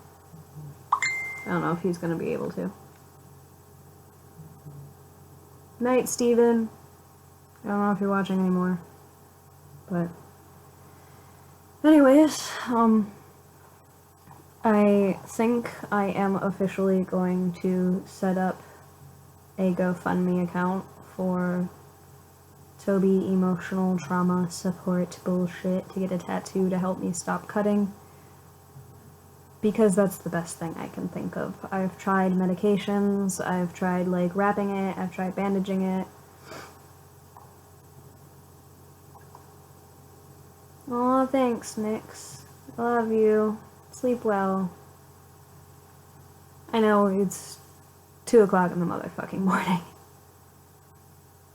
I don't know if he's gonna be able to. Night, Steven. I don't know if you're watching anymore, but Anyways, I think I am officially going to set up a GoFundMe account for Toby emotional trauma support bullshit to get a tattoo to help me stop cutting. Because that's the best thing I can think of. I've tried medications, I've tried like wrapping it, I've tried bandaging it. Aw, thanks, Nix. Love you. Sleep well. I know it's 2 o'clock in the motherfucking morning.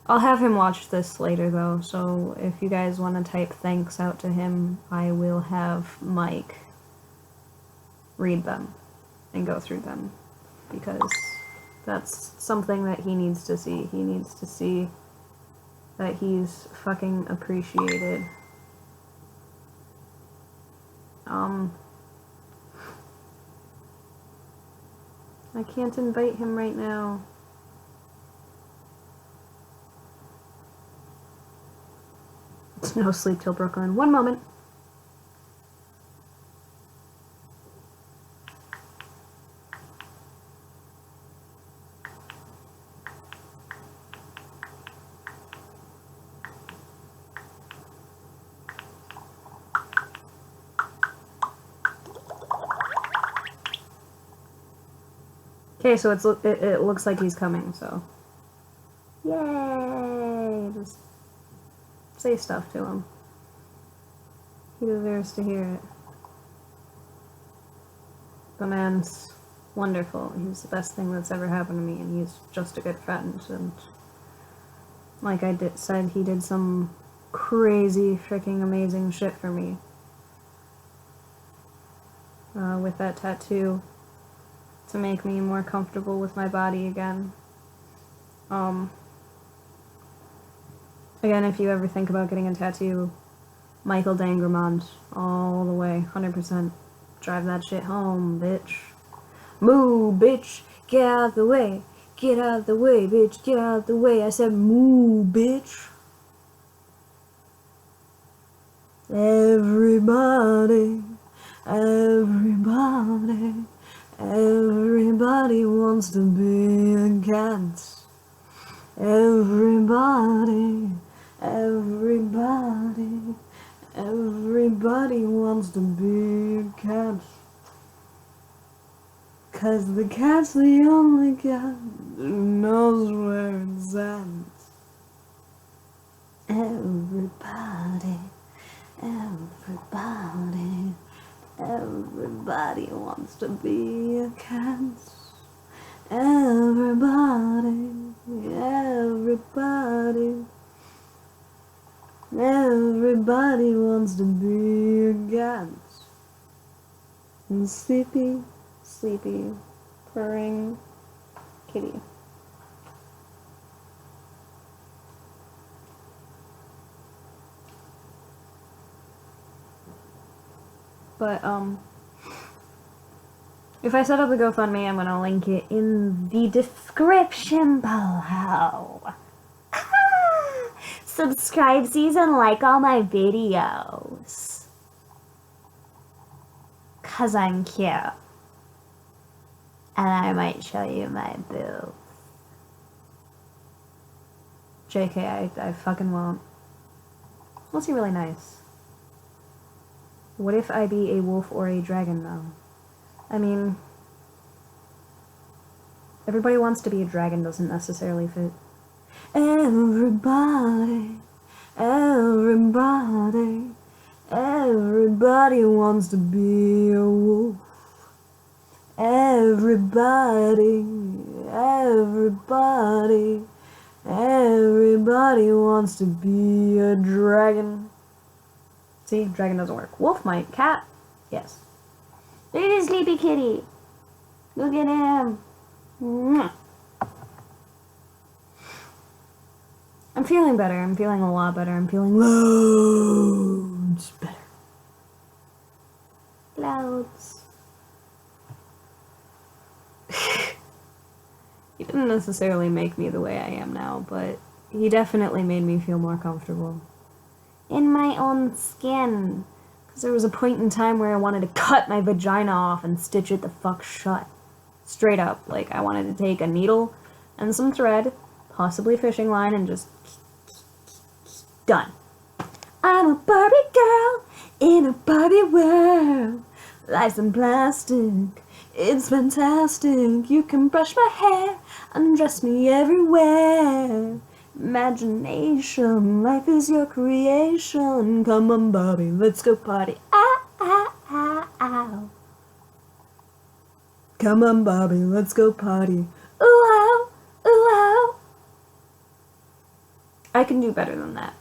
I'll have him watch this later though, so if you guys want to type thanks out to him, I will have Mike read them and go through them, because that's something that he needs to see. He needs to see that he's fucking appreciated. I can't invite him right now. It's no sleep till Brooklyn. One moment. Okay, so it looks like he's coming, so. Yay! Just say stuff to him. He deserves to hear it. The man's wonderful. He's the best thing that's ever happened to me, and he's just a good friend. And like I said, he did some crazy, freaking amazing shit for me. With that tattoo, to make me more comfortable with my body again. Again, if you ever think about getting a tattoo, Michael Dangermond, all the way, 100%. Drive that shit home, bitch. Moo, bitch, get out the way. Get out the way, bitch, get out the way. I said moo, bitch. Everybody, everybody, everybody wants to be a cat. Everybody, everybody, everybody wants to be a cat. 'Cause the cat's the only cat who knows where it's at. Everybody, everybody, everybody wants to be a cat. Everybody, everybody, everybody wants to be a cat. And sleepy, sleepy, purring kitty. But, if I set up the GoFundMe, I'm gonna link it in the description below. Subscribe, and like all my videos. 'Cause I'm cute. And I might show you my boobs. JK, I fucking won't. Unless you're really nice. What if I be a wolf or a dragon, though? I mean, everybody wants to be a dragon doesn't necessarily fit. Everybody, everybody, everybody wants to be a wolf. Everybody, everybody, everybody wants to be a dragon. See, dragon doesn't work. Wolf might. Cat, yes. Look at his sleepy kitty. Look at him. Mwah. I'm feeling better. I'm feeling a lot better. I'm feeling loads better. Loads. He didn't necessarily make me the way I am now, but he definitely made me feel more comfortable. In my own skin. Because there was a point in time where I wanted to cut my vagina off and stitch it the fuck shut. Straight up. Like, I wanted to take a needle and some thread, possibly fishing line, and just... done. I'm a Barbie girl in a Barbie world. Life's in plastic. It's fantastic. You can brush my hair, undress me everywhere. Imagination, life is your creation. Come on, Barbie, let's go party. Ow, ow, ow, ow. Come on, Barbie, let's go party. Ooh, ow, ooh, ow. I can do better than that.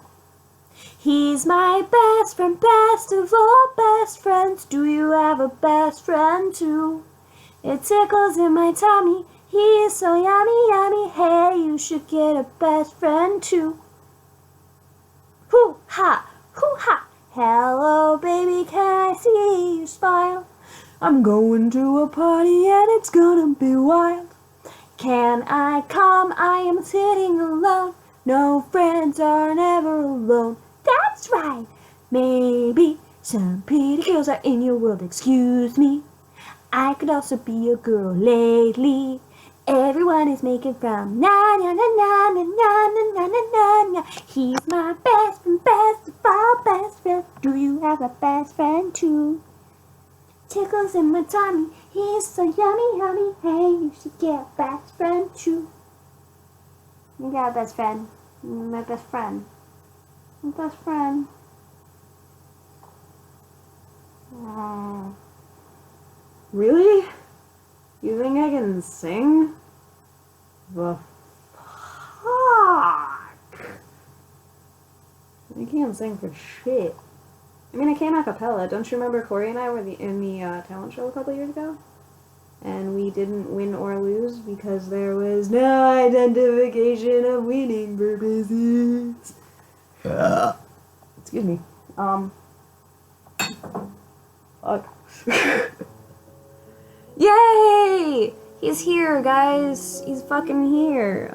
He's my best friend, best of all best friends. Do you have a best friend too? It tickles in my tummy. He is so yummy, yummy. Hey, you should get a best friend too. Hoo ha, hoo ha. Hello, baby, can I see you smile? I'm going to a party and it's gonna be wild. Can I come? I am sitting alone. No friends are never alone. That's right. Maybe some pretty girls are in your world. Excuse me. I could also be a girl lately. Everyone is making fun. Na na na na na na na na na na. He's my best friend, best of all best friends. Do you have a best friend too? Tickles in my tummy. He's so yummy, yummy. Hey, you should get a best friend too. You got a best friend. My best friend. My best friend. Oh. Really? You think I can sing? The fuck? I can't sing for shit. I mean, I can a cappella. Don't you remember Corey and I were in the talent show a couple years ago? And we didn't win or lose because there was no identification of winning purposes. Excuse me. Fuck. Yay! He's here, guys. He's fucking here.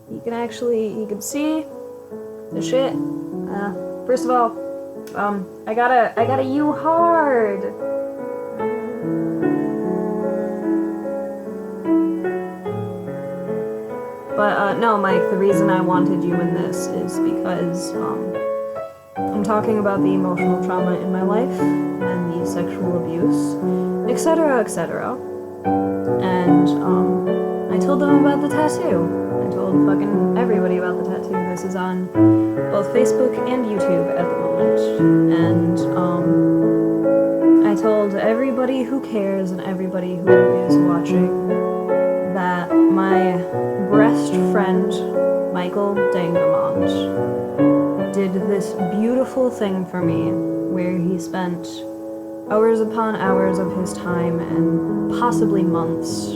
You can see the shit. First of all, I got a you hard. But, no, Mike, the reason I wanted you in this is because, I'm talking about the emotional trauma in my life, and the sexual abuse, etc., etc. And, I told them about the tattoo. I told fucking everybody about the tattoo. This is on both Facebook and YouTube at the moment. And, I told everybody who cares and everybody who is watching that my best friend, Michael Dangermont, did this beautiful thing for me where he spent hours upon hours of his time and possibly months,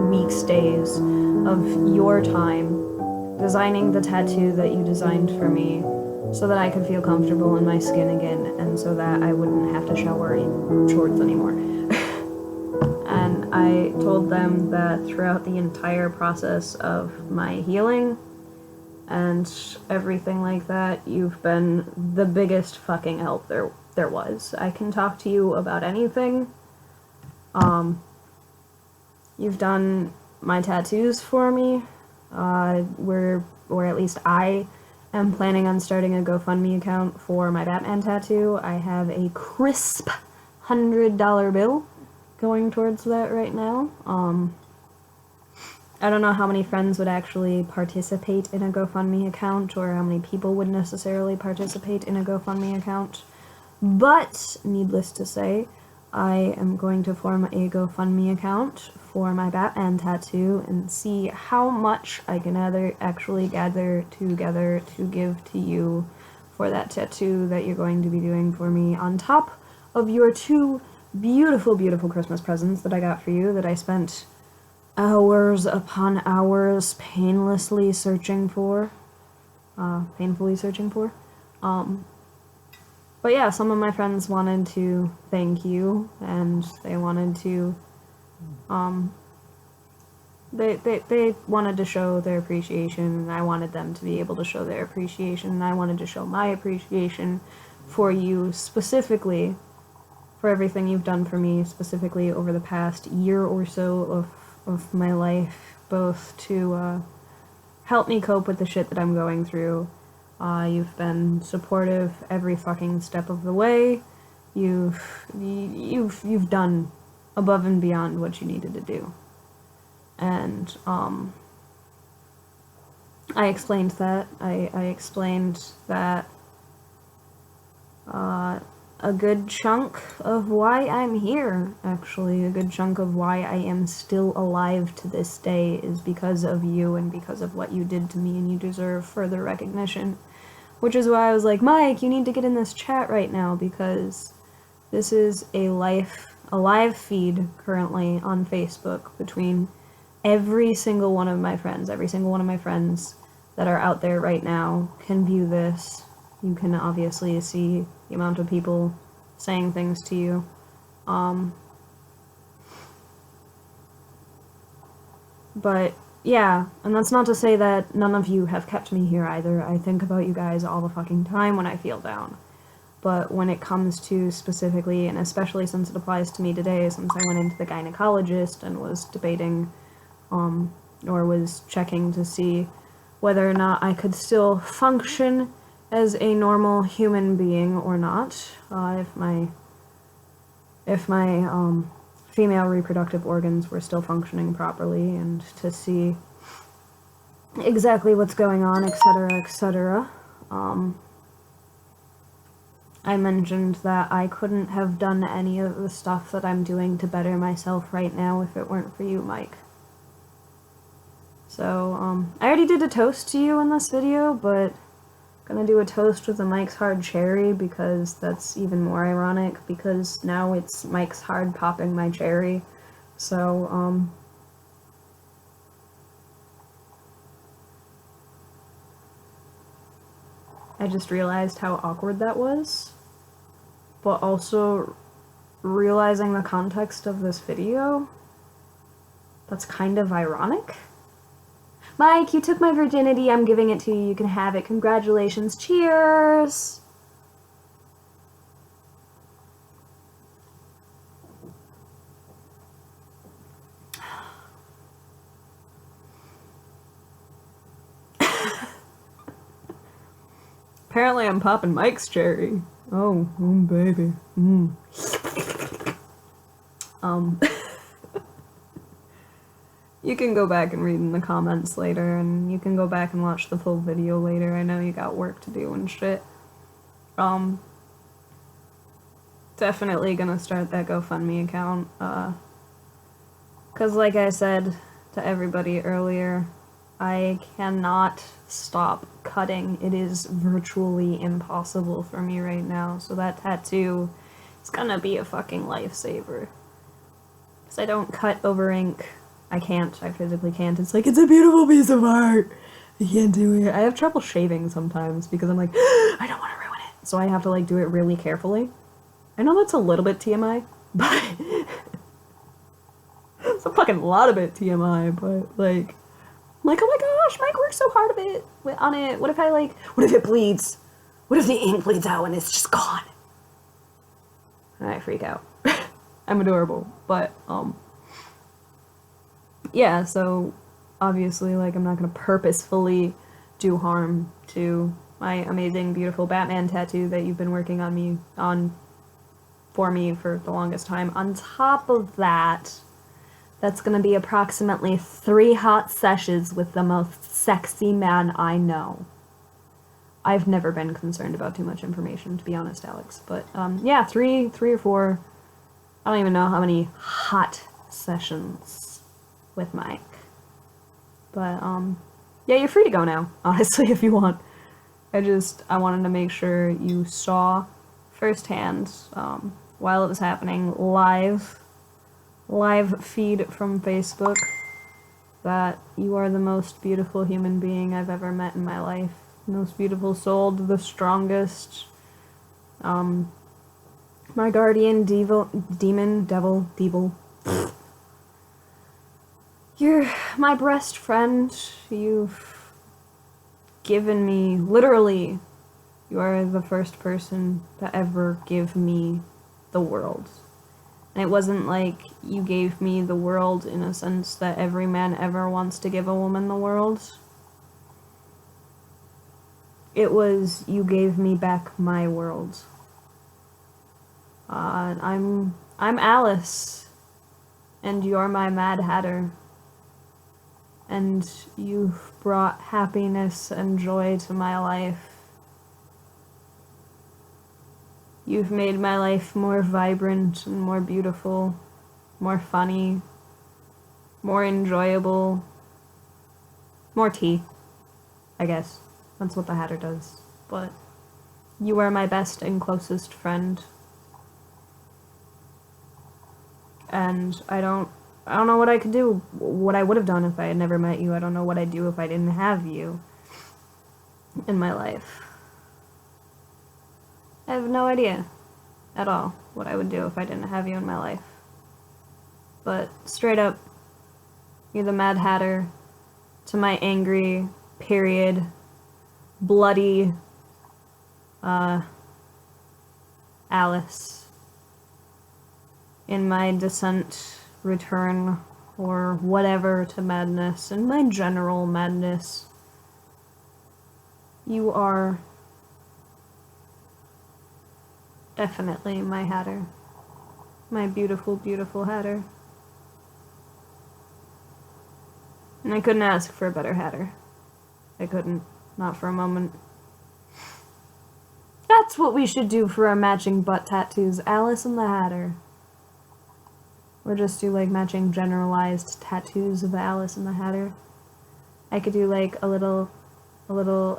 weeks, days of your time designing the tattoo that you designed for me so that I could feel comfortable in my skin again and so that I wouldn't have to shower in shorts anymore. And I told them that throughout the entire process of my healing and everything like that, you've been the biggest fucking help there was. I can talk to you about anything. You've done my tattoos for me, or at least I am planning on starting a GoFundMe account for my Batman tattoo. I have a crisp $100 bill going towards that right now. I don't know how many friends would actually participate in a GoFundMe account or how many people would necessarily participate in a GoFundMe account, but needless to say, I am going to form a GoFundMe account for my Batman tattoo and see how much I can actually gather together to give to you for that tattoo that you're going to be doing for me on top of your two beautiful, beautiful Christmas presents that I got for you that I spent hours upon hours painfully searching for. But yeah, some of my friends wanted to thank you, and they wanted to, they wanted to show their appreciation, and I wanted them to be able to show their appreciation, and I wanted to show my appreciation for you specifically, for everything you've done for me specifically over the past year or so of my life, both to help me cope with the shit that I'm going through. You've been supportive every fucking step of the way. You've done above and beyond what you needed to do. And I explained that. I explained that a good chunk of why I'm here, actually, a good chunk of why I am still alive to this day is because of you and because of what you did to me, and you deserve further recognition. Which is why I was like, Mike, you need to get in this chat right now, because this is a live feed currently on Facebook between every single one of my friends. Every single one of my friends that are out there right now can view this. You can obviously see the amount of people saying things to you. But yeah, and that's not to say that none of you have kept me here either. I think about you guys all the fucking time when I feel down. But when it comes to specifically, and especially since it applies to me today, since I went into the gynecologist and was debating, or was checking to see whether or not I could still function as a normal human being or not, if my female reproductive organs were still functioning properly, and to see exactly what's going on, etc., etc. I mentioned that I couldn't have done any of the stuff that I'm doing to better myself right now if it weren't for you, Mike. So, I already did a toast to you in this video, but I'm gonna do a toast with a Mike's Hard Cherry, because that's even more ironic, because now it's Mike's Hard popping my cherry. So, I just realized how awkward that was, but also realizing the context of this video, that's kind of ironic. Mike, you took my virginity, I'm giving it to you, you can have it, congratulations, cheers! Apparently I'm popping Mike's cherry. Oh, baby. You can go back and read in the comments later, and you can go back and watch the full video later. I know you got work to do and shit. Definitely gonna start that GoFundMe account, 'cause like I said to everybody earlier, I cannot stop cutting. It is virtually impossible for me right now, so that tattoo is gonna be a fucking lifesaver. 'Cause I don't cut over ink. I can't. I physically can't. It's like, it's a beautiful piece of art! I can't do it. I have trouble shaving sometimes, because I'm like, I don't want to ruin it. So I have to, like, do it really carefully. I know that's a little bit TMI, but it's a fucking lot of it TMI, but, like, I'm like, oh my gosh, Mike worked so hard on it. What if what if it bleeds? What if the ink bleeds out and it's just gone? And I freak out. I'm adorable, but, yeah, so, obviously, like, I'm not gonna purposefully do harm to my amazing, beautiful Batman tattoo that you've been working on for me for the longest time. On top of that, that's gonna be approximately 3 hot sessions with the most sexy man I know. I've never been concerned about too much information, to be honest, Alex. But, yeah, 3 or 4, I don't even know how many hot sessions with Mike. But, yeah, you're free to go now, honestly, if you want. I wanted to make sure you saw firsthand, while it was happening, live feed from Facebook, that you are the most beautiful human being I've ever met in my life. Most beautiful soul, the strongest, my guardian, devil. You're my best friend. You've given me, literally, You are the first person to ever give me the world. And it wasn't like you gave me the world in a sense that every man ever wants to give a woman the world. It was, you gave me back my world. I'm Alice, and you're my Mad Hatter. And you've brought happiness and joy to my life. You've made my life more vibrant and more beautiful, more funny, more enjoyable, more tea, I guess. That's what the Hatter does. But you are my best and closest friend. And I don't know what I could do, what I would have done if I had never met you. I don't know what I'd do if I didn't have you in my life. I have no idea at all what I would do if I didn't have you in my life. But straight up, you're the Mad Hatter to my angry, period, bloody, Alice. In my descent, return, or whatever to madness, in my general madness, you are definitely my Hatter. My beautiful, beautiful Hatter. And I couldn't ask for a better Hatter. I couldn't. Not for a moment. That's what we should do for our matching butt tattoos. Alice and the Hatter. Or just do, like, matching generalized tattoos of Alice and the Hatter. I could do, like, a little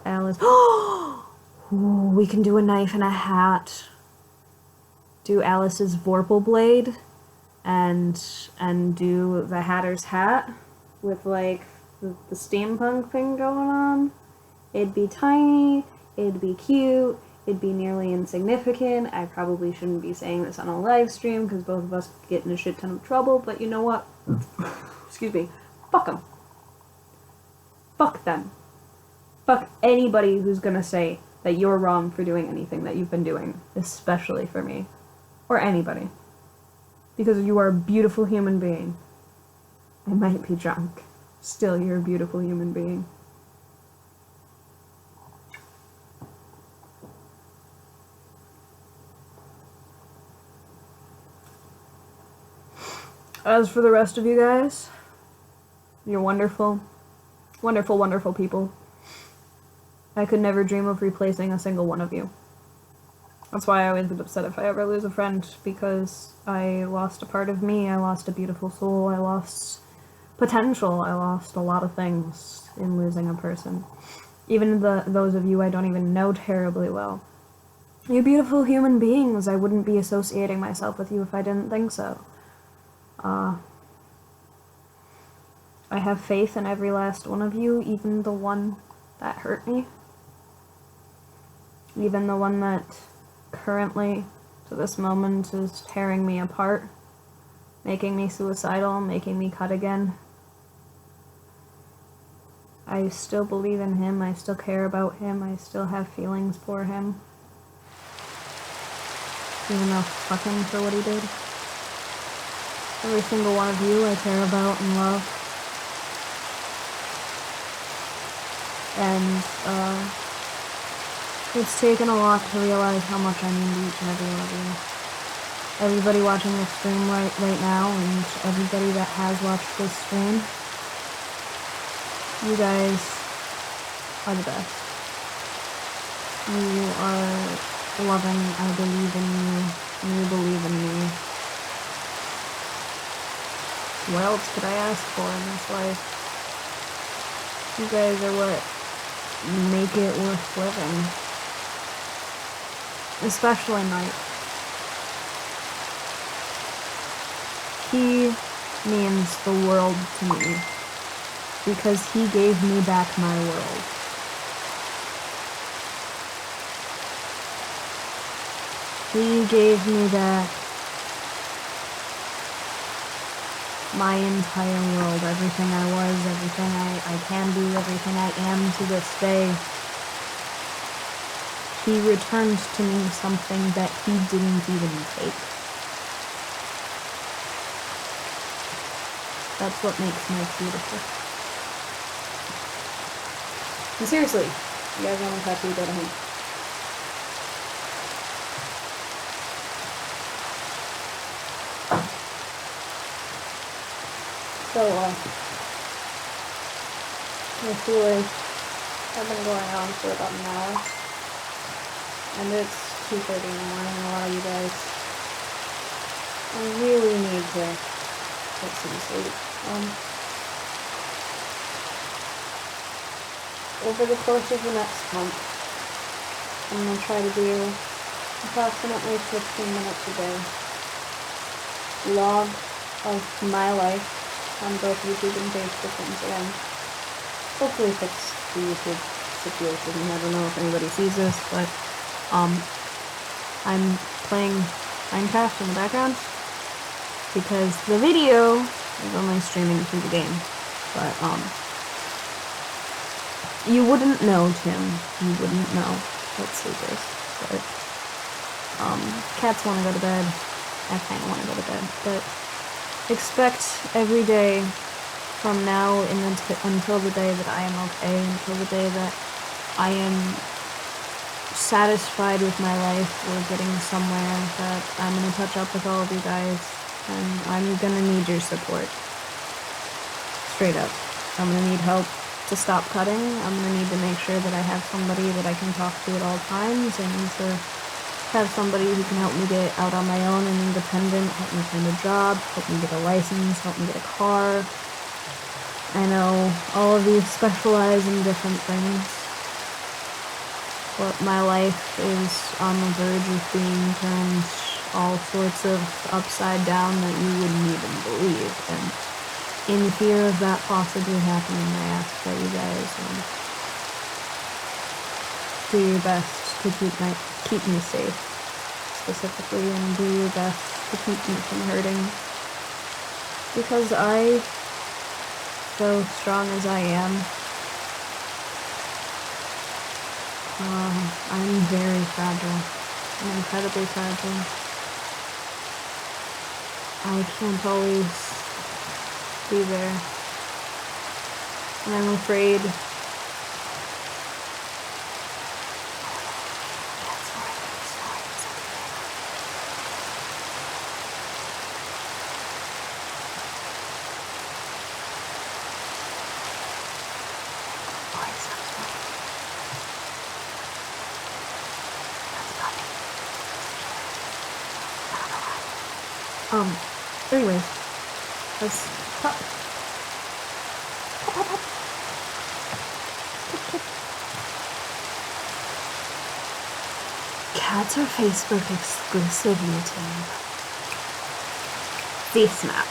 Alice. Ooh, we can do a knife and a hat. Do Alice's Vorpal blade. And do the Hatter's hat. With, like, the steampunk thing going on. It'd be tiny. It'd be cute. It'd be nearly insignificant. I probably shouldn't be saying this on a live stream because both of us could get in a shit ton of trouble, but you know what? Excuse me. Fuck them. Fuck them. Fuck anybody who's gonna say that you're wrong for doing anything that you've been doing, especially for me. Or anybody. Because you are a beautiful human being. I might be drunk. Still, you're a beautiful human being. As for the rest of you guys, you're wonderful. Wonderful, wonderful people. I could never dream of replacing a single one of you. That's why I always get upset if I ever lose a friend, because I lost a part of me, I lost a beautiful soul, I lost potential, I lost a lot of things in losing a person. Even those of you I don't even know terribly well. You're beautiful human beings. I wouldn't be associating myself with you if I didn't think so. I have faith in every last one of you, even the one that hurt me. Even the one that currently, to this moment, is tearing me apart, making me suicidal, making me cut again. I still believe in him, I still care about him, I still have feelings for him. Even though fuck him for what he did. Every single one of you I care about and love. And, it's taken a lot to realize how much I mean to each and every one of you. Everybody watching this stream right now, and everybody that has watched this stream, you guys are the best. You are loving, I believe in you, and you believe in me. What else could I ask for in this life? You guys are what make it worth living. Especially Mike. He means the world to me because he gave me back my world. He gave me back my entire world, everything I was, everything I can be, everything I am to this day. he returned to me something that he didn't even take. That's what makes life beautiful. And seriously, you guys want a tattoo, go to him. So, I feel like I've been going on for about an hour. And it's 2:30 in the morning, a lot of you guys. I really need to get some sleep. Over the course of the next month, I'm going to try to do approximately 15 minutes a day. Log of my life on both YouTube and Facebook once again. Hopefully fix the YouTube situation. I don't know if anybody sees this, but I'm playing Minecraft in the background because the video is only streaming through the game. But you wouldn't know, Tim. You wouldn't know what sleep is. But cats want to go to bed. I kind of want to go to bed, but expect every day from now until the day that I am okay, until the day that I am satisfied with my life or getting somewhere, that I'm going to touch up with all of you guys, and I'm going to need your support. Straight up. I'm going to need help to stop cutting. I'm going to need to make sure that I have somebody that I can talk to at all times, and to have somebody who can help me get out on my own and independent, help me find a job, help me get a license, help me get a car. I know all of these specialize in different things, but my life is on the verge of being turned all sorts of upside down that you wouldn't even believe, and in fear of that possibly happening, I ask that you guys do your best to keep me safe, specifically, and do your best to keep me from hurting, because I, so strong as I am, I'm very fragile. I'm incredibly fragile. I can't always be there, and I'm afraid anyways, let's pop. Cats are Facebook exclusive, YouTube. C-Snap.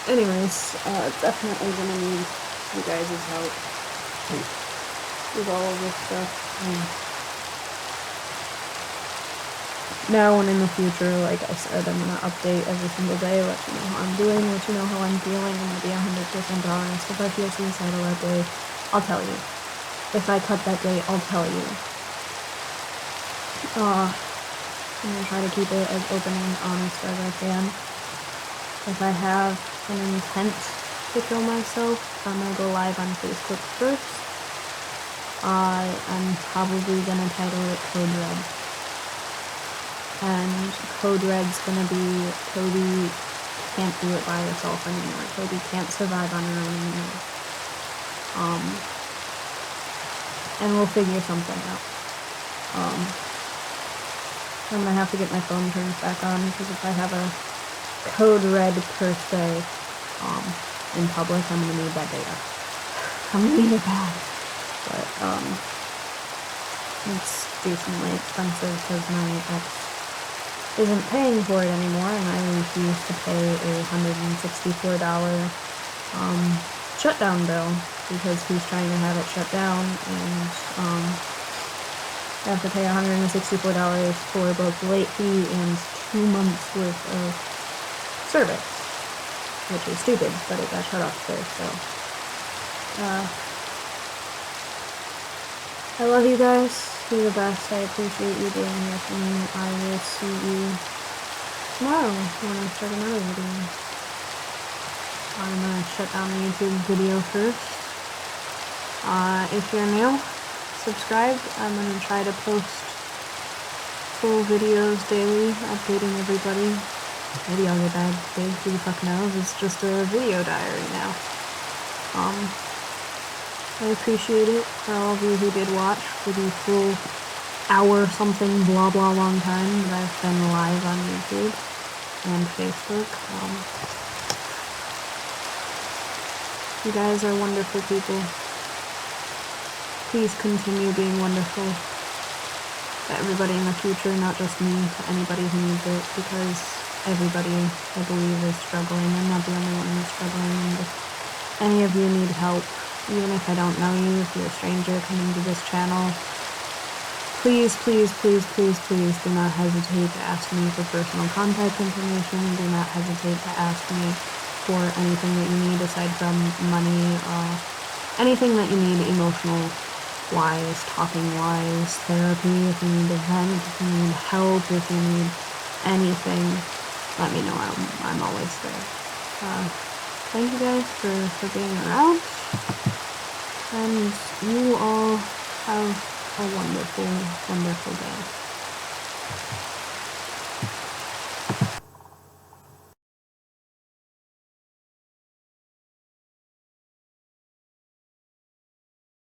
Anyways, definitely gonna need you guys' help with all of this stuff. Now and in the future, like I said, I'm going to update every single day, let you know how I'm doing, let you know how I'm feeling. I'm going to be 100% honest. If I feel suicidal that day, I'll tell you. If I cut that day, I'll tell you. I'm going to try to keep it as open and honest as I can. If I have an intent to kill myself, I'm going to go live on Facebook first. I'm probably going to title it Code Red. And Code Red's gonna be Cody can't do it by herself anymore. Cody can't survive on her own anymore. And we'll figure something out. I'm gonna have to get my phone turned back on, because if I have a Code Red per se in public, I'm gonna need that data. I'm gonna need it bad. But it's decently expensive because my ex isn't paying for it anymore, and I refuse to pay a $164 shutdown bill because he's trying to have it shut down, and I have to pay $164 for both late fee and 2 months worth of service, which is stupid, but it got shut off there. So I love you guys. You're the best. I appreciate you being here for me. I will see you tomorrow when I start another video. I'm gonna shut down the YouTube video first. If you're new, subscribe. I'm gonna try to post full videos daily, updating everybody. Maybe I'll get bad today, who the fuck knows? It's just a video diary now. I appreciate it for all of you who did watch for the full hour something blah blah long time that I've been live on YouTube and Facebook. You guys are wonderful people. Please continue being wonderful to everybody in the future, not just me, to anybody who needs it, because everybody, I believe, is struggling. I'm not the only one who's struggling, and if any of you need help, even if I don't know you, if you're a stranger coming to this channel, please, please, please, please, please do not hesitate to ask me for personal contact information. Do not hesitate to ask me for anything that you need aside from money, anything that you need emotional-wise, talking-wise, therapy, if you need a vent, if you need help, if you need anything, let me know. I'm always there. Thank you guys for being around, and you all have a wonderful, wonderful day.